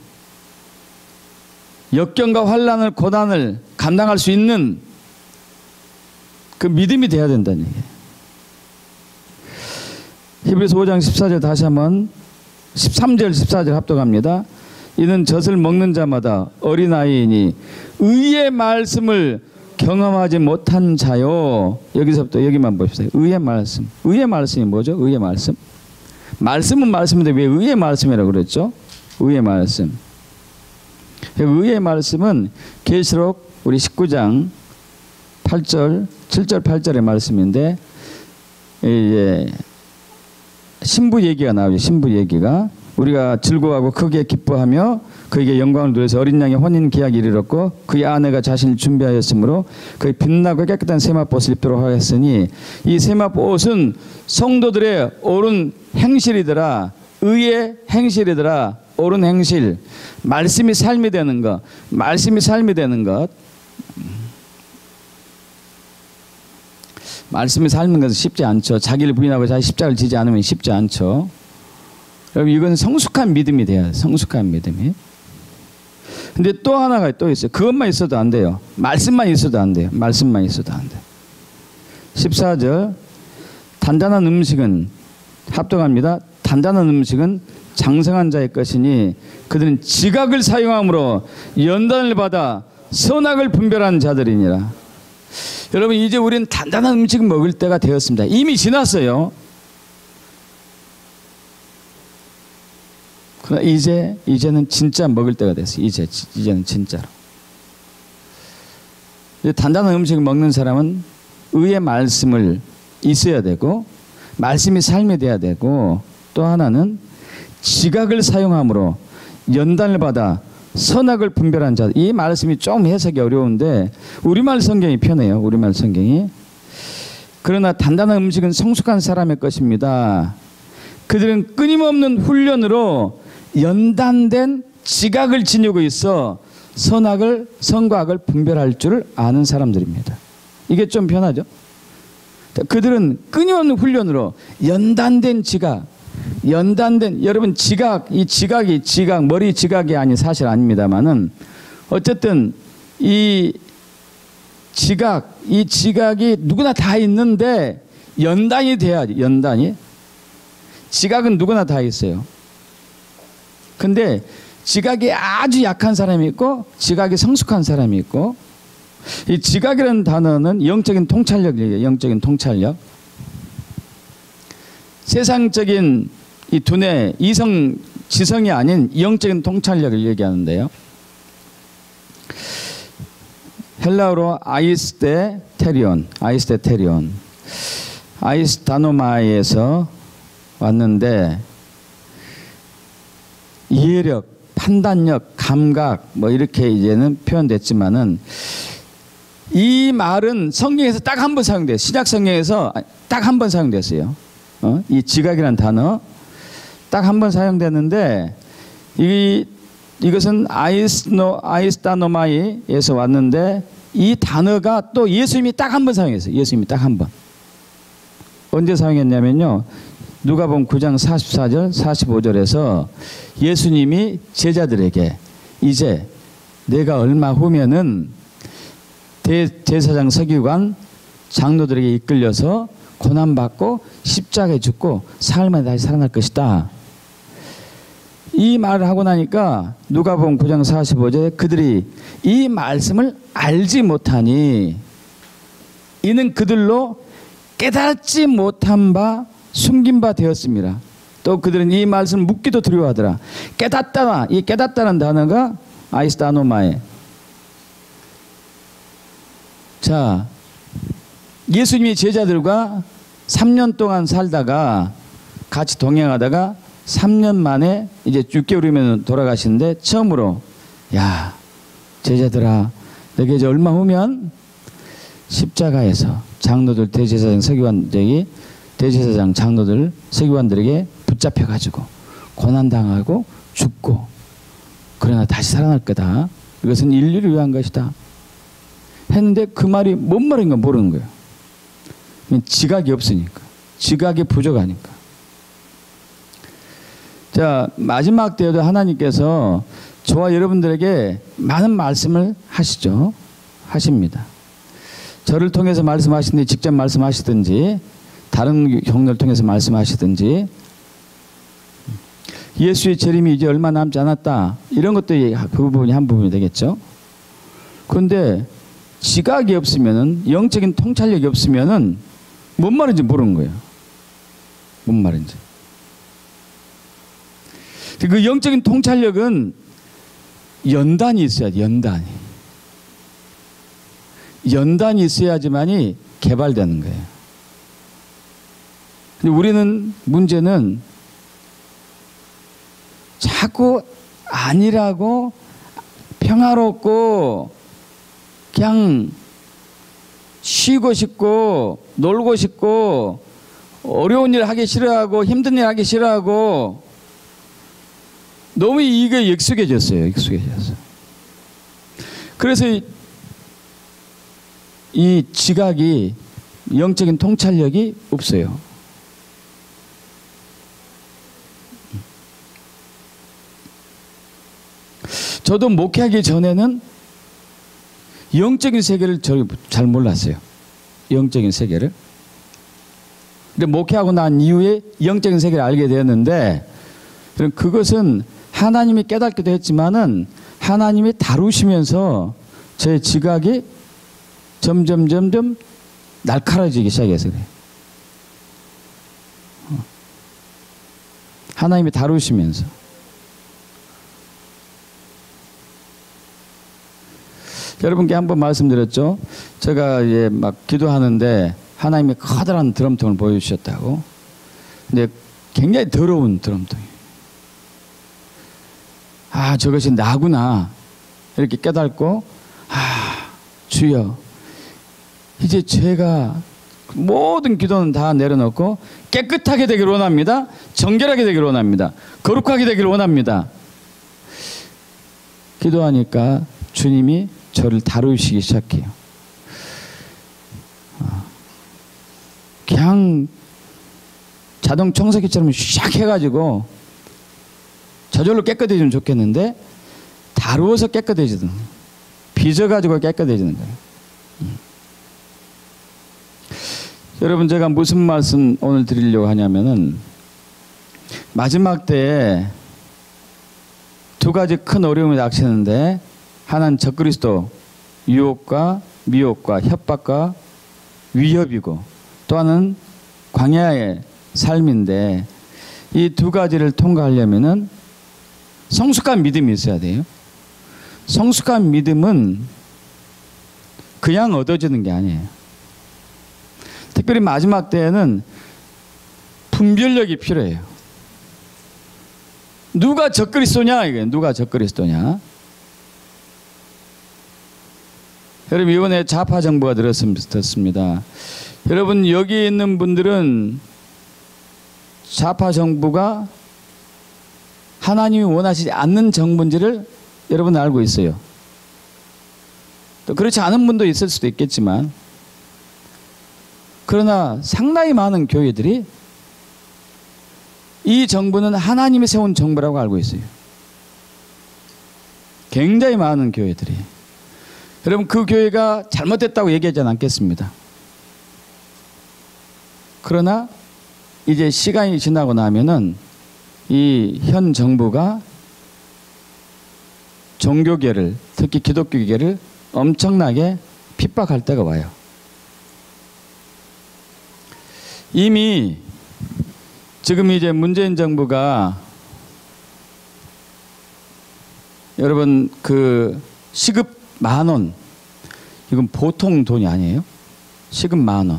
역경과 환난을, 고난을 감당할 수 있는 그 믿음이 돼야 된다는 얘기예요. 히브리서 5장 14절 다시 한번 13절 14절 합독합니다. 이는 젖을 먹는 자마다 어린아이이니 의의 말씀을 경험하지 못한 자요. 여기서부터 여기만 봅시다. 의의 말씀. 의의 말씀이 뭐죠? 의의 말씀. 말씀은 말씀인데 왜 의의 말씀이라고 그랬죠? 의의 말씀. 의의 말씀은 계시록 우리 19장 8절, 7절, 8절의 말씀인데, 이제 신부 얘기가 나오죠. 신부 얘기가 우리가 즐거워하고 크게 기뻐하며 그에게 영광을 누려서 어린 양의 혼인 계약이 이르렀고 그의 아내가 자신을 준비하였으므로 그의 빛나고 깨끗한 세마포옷을 입도록 하였으니 이 세마포옷은 성도들의 옳은 행실이더라. 의의 행실이더라. 옳은 행실. 말씀이 삶이 되는 것. 말씀이 삶이 되는 것. 말씀이 삶는 것은 쉽지 않죠. 자기를 부인하고 자기 십자가를 지지 않으면 쉽지 않죠. 여러분 이건 성숙한 믿음이 돼야 돼요. 성숙한 믿음이. 근데 또 하나가 또 있어요. 그것만 있어도 안 돼요. 말씀만 있어도 안 돼요. 말씀만 있어도 안 돼요. 14절 단단한 음식은 합독합니다. 단단한 음식은 장성한 자의 것이니 그들은 지각을 사용함으로 연단을 받아 선악을 분별하는 자들이니라. 여러분 이제 우리는 단단한 음식을 먹을 때가 되었습니다. 이미 지났어요. 그러나 이제는 진짜 먹을 때가 됐어요. 이제는 진짜로. 이제 단단한 음식을 먹는 사람은 의의 말씀을 있어야 되고 말씀이 삶이 돼야 되고 또 하나는 지각을 사용함으로 연단을 받아 선악을 분별한 자. 이 말씀이 좀 해석이 어려운데 우리말 성경이 편해요. 우리말 성경이. 그러나 단단한 음식은 성숙한 사람의 것입니다. 그들은 끊임없는 훈련으로 연단된 지각을 지니고 있어 선과 악을 분별할 줄 아는 사람들입니다. 이게 좀 편하죠? 그들은 끊임없는 훈련으로 연단된 지각, 여러분 이 지각이 머리 지각이 아닌 사실 아닙니다만은 어쨌든 이 지각이 누구나 다 있는데 연단이 돼야지. 연단이. 지각은 누구나 다 있어요. 근데 지각이 아주 약한 사람이 있고 지각이 성숙한 사람이 있고 이 지각이라는 단어는 영적인 통찰력이에요. 영적인 통찰력. 세상적인 이 두뇌, 이성, 지성이 아닌 영적인 통찰력을 얘기하는데요. 헬라어로 아이스테테리온, 아이스다노마에서 왔는데 이해력, 판단력, 감각 뭐 이렇게 이제는 표현됐지만은 이 말은 성경에서 딱 한 번 사용돼요. 신약 성경에서 딱 한 번 사용됐어요. 이 지각이라는 단어 딱 한 번 사용됐는데 이것은 아이스다노마이에서 왔는데 이 단어가 또 예수님이 딱 한 번 사용했어요. 예수님이 딱 한 번. 언제 사용했냐면요. 누가복음 9장 44절 45절에서 예수님이 제자들에게 이제 내가 얼마 후면은 대제사장 서기관 장로들에게 이끌려서 고난받고 십자가에 죽고 사흘 만에 다시 살아날 것이다. 이 말을 하고 나니까 누가복음 9장 45절에 그들이 이 말씀을 알지 못하니 이는 그들로 깨닫지 못한 바 숨긴 바 되었습니다. 또 그들은 이 말씀을 묻기도 두려워하더라. 깨닫다나 이 깨닫다는 단어가 아이스다노마에. 자, 예수님이 제자들과 3년 동안 살다가 같이 동행하다가 3년 만에 이제 6개월이면 돌아가시는데 처음으로 야 제자들아 내게 이제 얼마 후면 십자가에서 장로들 대제사장 장로들 서기관들에게 붙잡혀가지고 고난당하고 죽고 그러나 다시 살아날 거다. 이것은 인류를 위한 것이다. 했는데 그 말이 뭔 말인가 모르는 거예요. 지각이 없으니까. 지각이 부족하니까. 자, 마지막 때에도 하나님께서 저와 여러분들에게 많은 말씀을 하시죠. 하십니다. 저를 통해서 말씀하시든지 직접 말씀하시든지 다른 경로를 통해서 말씀하시든지 예수의 재림이 이제 얼마 남지 않았다. 이런 것도 그 부분이 한 부분이 되겠죠. 그런데 지각이 없으면은 영적인 통찰력이 없으면은 뭔 말인지 모르는 거예요. 뭔 말인지. 그 영적인 통찰력은 연단이 있어야 돼. 연단이 있어야지만이 개발되는 거예요. 근데 우리는 문제는 자꾸 아니라고 평화롭고 그냥 쉬고 싶고 놀고 싶고 어려운 일 하기 싫어하고 힘든 일 하기 싫어하고 너무 이게 익숙해졌어요. 익숙해졌어요. 그래서 이 지각이 영적인 통찰력이 없어요. 저도 목회하기 전에는 영적인 세계를 잘 몰랐어요. 영적인 세계를. 근데 목회하고 난 이후에 영적인 세계를 알게 되었는데 그것은 하나님이 깨닫기도 했지만은 하나님이 다루시면서 제 지각이 점점 날카로워지기 시작해서 그래요. 하나님이 다루시면서. 여러분께 한번 말씀드렸죠. 제가 막 기도하는데 하나님이 커다란 드럼통을 보여주셨다고. 근데 굉장히 더러운 드럼통이에요. 아, 저것이 나구나. 이렇게 깨닫고, 아, 주여. 이제 제가 모든 기도는 다 내려놓고 깨끗하게 되길 원합니다. 정결하게 되길 원합니다. 거룩하게 되길 원합니다. 기도하니까 주님이 저를 다루시기 시작해요. 그냥 자동 청소기처럼 샥 해가지고 저절로 깨끗해지면 좋겠는데 다루어서 깨끗해지든 빚어가지고 깨끗해지는 거예요. 여러분, 제가 무슨 말씀 오늘 드리려고 하냐면은 마지막 때에 두 가지 큰 어려움이 닥치는데 하나는 적그리스도 유혹과 미혹과 협박과 위협이고 또 하나는 광야의 삶인데 이 두 가지를 통과하려면은 성숙한 믿음이 있어야 돼요. 성숙한 믿음은 그냥 얻어지는 게 아니에요. 특별히 마지막 때에는 분별력이 필요해요. 누가 적그리스도냐 이게 누가 적그리스도냐. 여러분, 이번에 좌파 정부가 들었습니다. 여러분, 여기 있는 분들은 좌파 정부가 하나님이 원하시지 않는 정부인지를 여러분 알고 있어요. 또 그렇지 않은 분도 있을 수도 있겠지만, 그러나 상당히 많은 교회들이 이 정부는 하나님이 세운 정부라고 알고 있어요. 굉장히 많은 교회들이. 여러분, 그 교회가 잘못됐다고 얘기하지 않겠습니다. 그러나 이제 시간이 지나고 나면은 이 현 정부가 종교계를, 특히 기독교계를 엄청나게 핍박할 때가 와요. 이미 지금 이제 문재인 정부가 여러분 그 시급 10,000원, 이건 보통 돈이 아니에요. 시급 10,000원.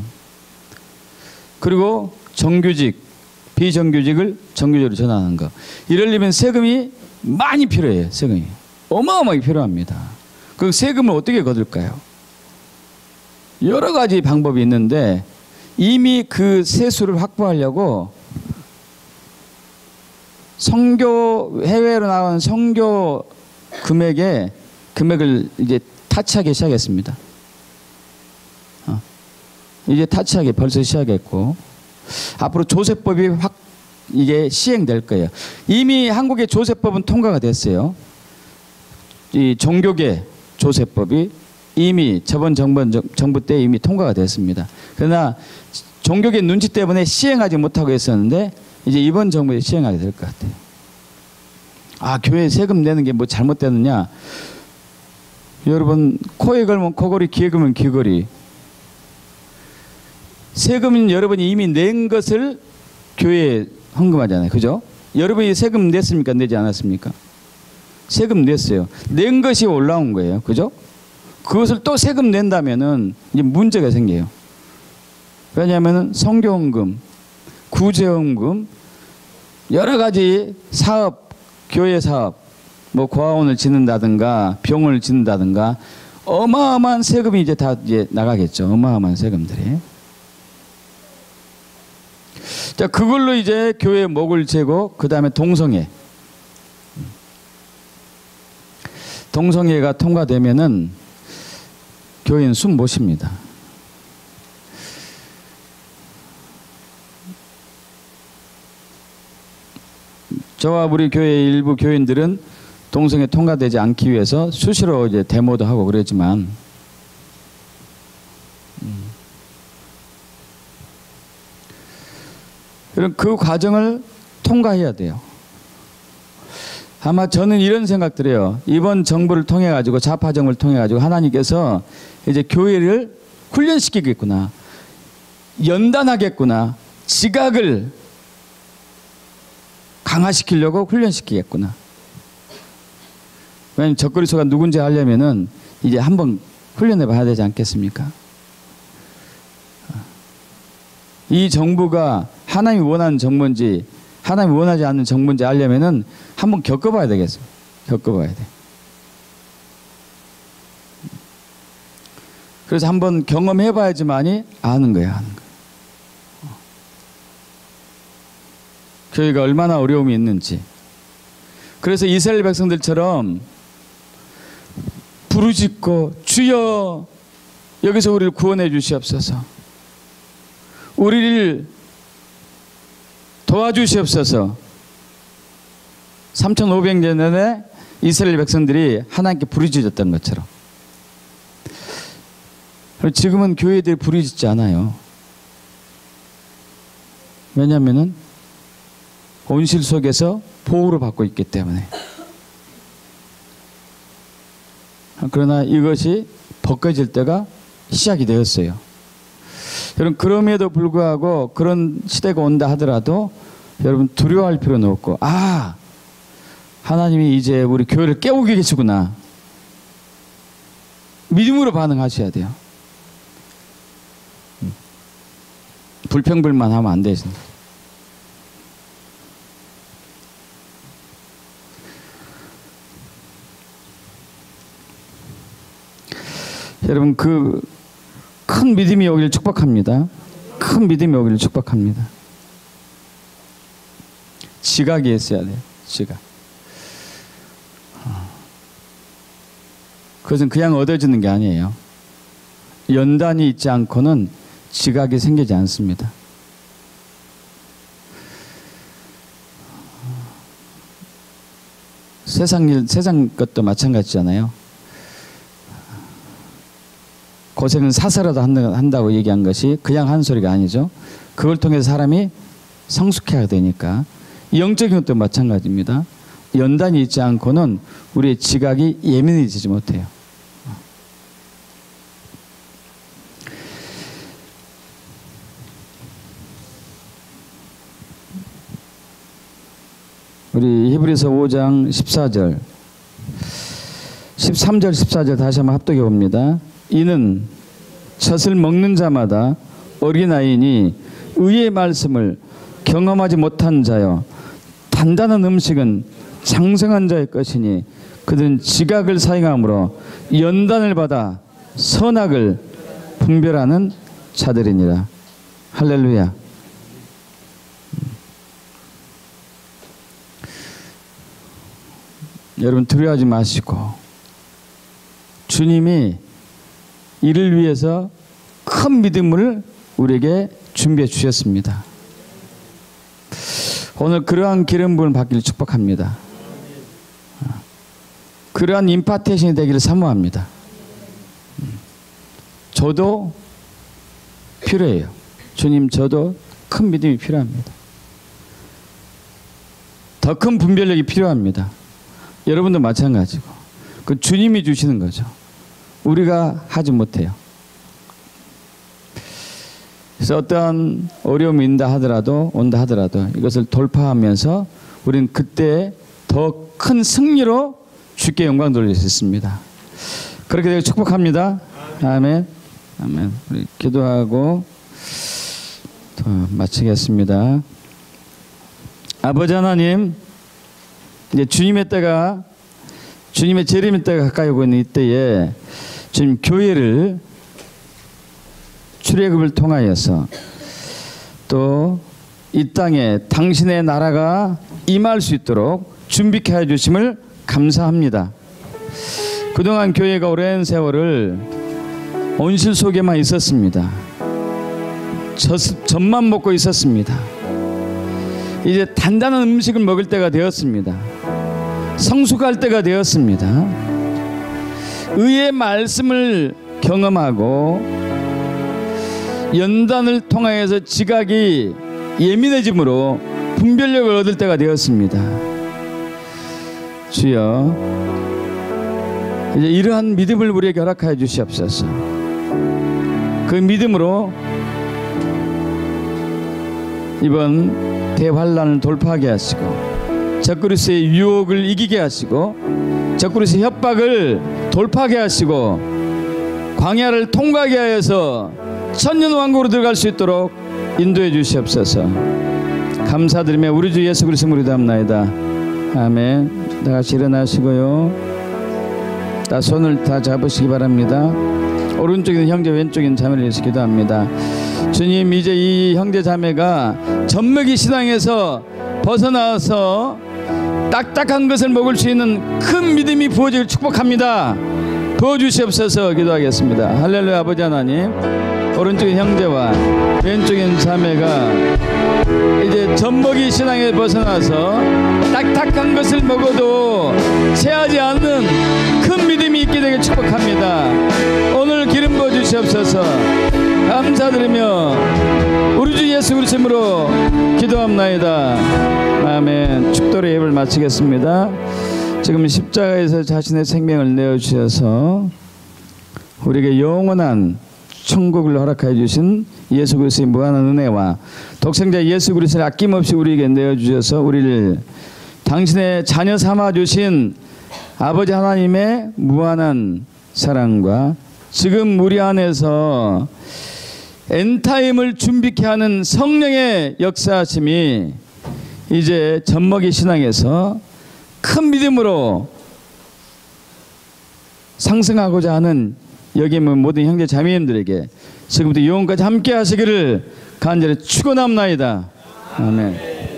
그리고 정규직, 비정규직을 정규직으로 전환하는 거. 이러려면 세금이 많이 필요해요. 세금이 어마어마하게 필요합니다. 그 세금을 어떻게 거둘까요? 여러 가지 방법이 있는데 이미 그 세수를 확보하려고 선교, 해외로 나간 선교 금액을 이제 타치하기 시작했습니다. 이제 타치하기 벌써 시작했고, 앞으로 조세법이 이게 시행될 거예요. 이미 한국의 조세법은 통과가 됐어요. 이 종교계 조세법이 이미 저번 정부 때 이미 통과가 됐습니다. 그러나 종교계 눈치 때문에 시행하지 못하고 있었는데 이제 이번 정부에 시행하게 될 것 같아요. 아, 교회 세금 내는 게 뭐 잘못됐느냐? 여러분, 코에 걸면 코걸이, 귀에 걸면 귀걸이. 세금은 여러분이 이미 낸 것을 교회에 헌금하잖아요. 그죠? 여러분이 세금 냈습니까? 내지 않았습니까? 세금 냈어요. 낸 것이 올라온 거예요. 그죠? 그것을 또 세금 낸다면은 이제 문제가 생겨요. 왜냐하면 선교헌금, 구제원금, 여러 가지 사업, 교회 사업, 뭐 고아원을 짓는다든가 병원을 짓는다든가 어마어마한 세금이 이제 다 이제 나가겠죠. 어마어마한 세금들이. 자, 그걸로 이제 교회 목을 재고 그 다음에 동성애가 통과되면은 교회는 숨 못 쉽니다. 저와 우리 교회 일부 교인들은 동성애 통과되지 않기 위해서 수시로 이제 데모도 하고 그러지만 그럼 그 과정을 통과해야 돼요. 아마 저는 이런 생각들이에요. 이번 정부를 통해 가지고 좌파 정부를 통해 가지고 하나님께서 이제 교회를 훈련시키겠구나, 연단하겠구나, 지각을 강화시키려고 훈련시키겠구나. 왜냐하면 적그리스도가 누군지 알려면은 이제 한번 훈련해 봐야 되지 않겠습니까? 이 정부가 하나님이 원하는 정부인지 하나님이 원하지 않는 정부인지 알려면은 한번 겪어봐야 되겠어요. 겪어봐야 돼. 그래서 한번 경험해봐야지만이 아는 거예요. 아는 거. 교회가 얼마나 어려움이 있는지. 그래서 이스라엘 백성들처럼 부르짖고 주여 여기서 우리를 구원해 주시옵소서, 우리를 도와주시옵소서. 3500년 전에 이스라엘 백성들이 하나님께 부르짖었던 것처럼 지금은 교회들이 부르짖지 않아요. 왜냐하면 온실 속에서 보호를 받고 있기 때문에. 그러나 이것이 벗겨질 때가 시작이 되었어요. 여러분, 그럼에도 불구하고 그런 시대가 온다 하더라도 여러분 두려워할 필요는 없고, 아, 하나님이 이제 우리 교회를 깨우고 계시구나, 믿음으로 반응하셔야 돼요. 불평불만하면 안 되십니다. 여러분, 그 큰 믿음이 오기를 축복합니다. 큰 믿음이 오기를 축복합니다. 지각이 있어야 돼요. 지각. 그것은 그냥 얻어지는 게 아니에요. 연단이 있지 않고는 지각이 생기지 않습니다. 세상 것도 마찬가지잖아요. 고생은 사서라도 한다고 얘기한 것이 그냥 한 소리가 아니죠. 그걸 통해서 사람이 성숙해야 되니까. 영적인 것도 마찬가지입니다. 연단이 있지 않고는 우리의 지각이 예민해지지 못해요. 우리 히브리서 5장 14절 13절 14절 다시 한번 합독해 봅니다. 이는 젖을 먹는 자마다 어린아이니 의의 말씀을 경험하지 못한 자여 단단한 음식은 장성한 자의 것이니 그들은 지각을 사용함으로 연단을 받아 선악을 분별하는 자들이니라. 할렐루야. 여러분, 두려워하지 마시고 주님이 이를 위해서 큰 믿음을 우리에게 준비해 주셨습니다. 오늘 그러한 기름 부음을 받기를 축복합니다. 그러한 임파테이션이 되기를 사모합니다. 저도 필요해요. 주님, 저도 큰 믿음이 필요합니다. 더 큰 분별력이 필요합니다. 여러분도 마찬가지고. 그 주님이 주시는 거죠. 우리가 하지 못해요. 그래서 어떠한 어려움이 온다 하더라도 이것을 돌파하면서 우리는 그때 더 큰 승리로 주께 영광 돌릴 수 있습니다. 그렇게 되길 축복합니다. 아멘. 아멘. 우리 기도하고 마치겠습니다. 아버지 하나님, 이제 주님의 때가, 주님의 재림의 때가 가까이 오고 있는 이때에 주님 교회를 출애굽을 통하여서 또 이 땅에 당신의 나라가 임할 수 있도록 준비케 해 주심을 감사합니다. 그동안 교회가 오랜 세월을 온실 속에만 있었습니다. 젖만 먹고 있었습니다. 이제 단단한 음식을 먹을 때가 되었습니다. 성숙할 때가 되었습니다. 의의 말씀을 경험하고 연단을 통하여서 지각이 예민해짐으로 분별력을 얻을 때가 되었습니다. 주여, 이제 이러한 믿음을 우리에게 허락하여 주시옵소서. 그 믿음으로 이번 대환란을 돌파하게 하시고 적그리스의 유혹을 이기게 하시고 적그리스의 협박을 돌파하게 하시고 광야를 통과하게 하여서 천년왕국으로 들어갈 수 있도록 인도해 주시옵소서. 감사드리며 우리 주 예수 그리스도 이름으로 기도합나이다. 아멘. 다 같이 일어나시고요. 다 손을 다 잡으시기 바랍니다. 오른쪽에 있는 형제, 왼쪽에 있는 자매를 위해서 기도합니다. 주님, 이제 이 형제 자매가 젖먹이 신앙에서 벗어나서 딱딱한 것을 먹을 수 있는 큰 믿음이 부어지길 축복합니다. 부어주시옵소서. 기도하겠습니다. 할렐루야. 아버지 하나님, 오른쪽에 형제와 왼쪽에 자매가 이제 젖먹이 신앙에 벗어나서 딱딱한 것을 먹어도 체하지 않는 큰 믿음이 있게 되길 축복합니다. 오늘 기름 부어 주시옵소서. 감사드리며 우리 주 예수 그리스도 이름으로 기도합나이다. 아멘. 축도의 예배를 마치겠습니다. 지금 십자가에서 자신의 생명을 내어주셔서 우리에게 영원한 천국을 허락하여 주신 예수 그리스도의 무한한 은혜와 독생자 예수 그리스도를 아낌없이 우리에게 내어주셔서 우리를 당신의 자녀 삼아 주신 아버지 하나님의 무한한 사랑과 지금 우리 안에서 엔타임을 준비케 하는 성령의 역사하심이 이제 젖먹이 신앙에서 큰 믿음으로 상승하고자 하는 여기 있는 모든 형제 자매님들에게 지금부터 영원까지 함께 하시기를 간절히 축원합나이다. 아멘.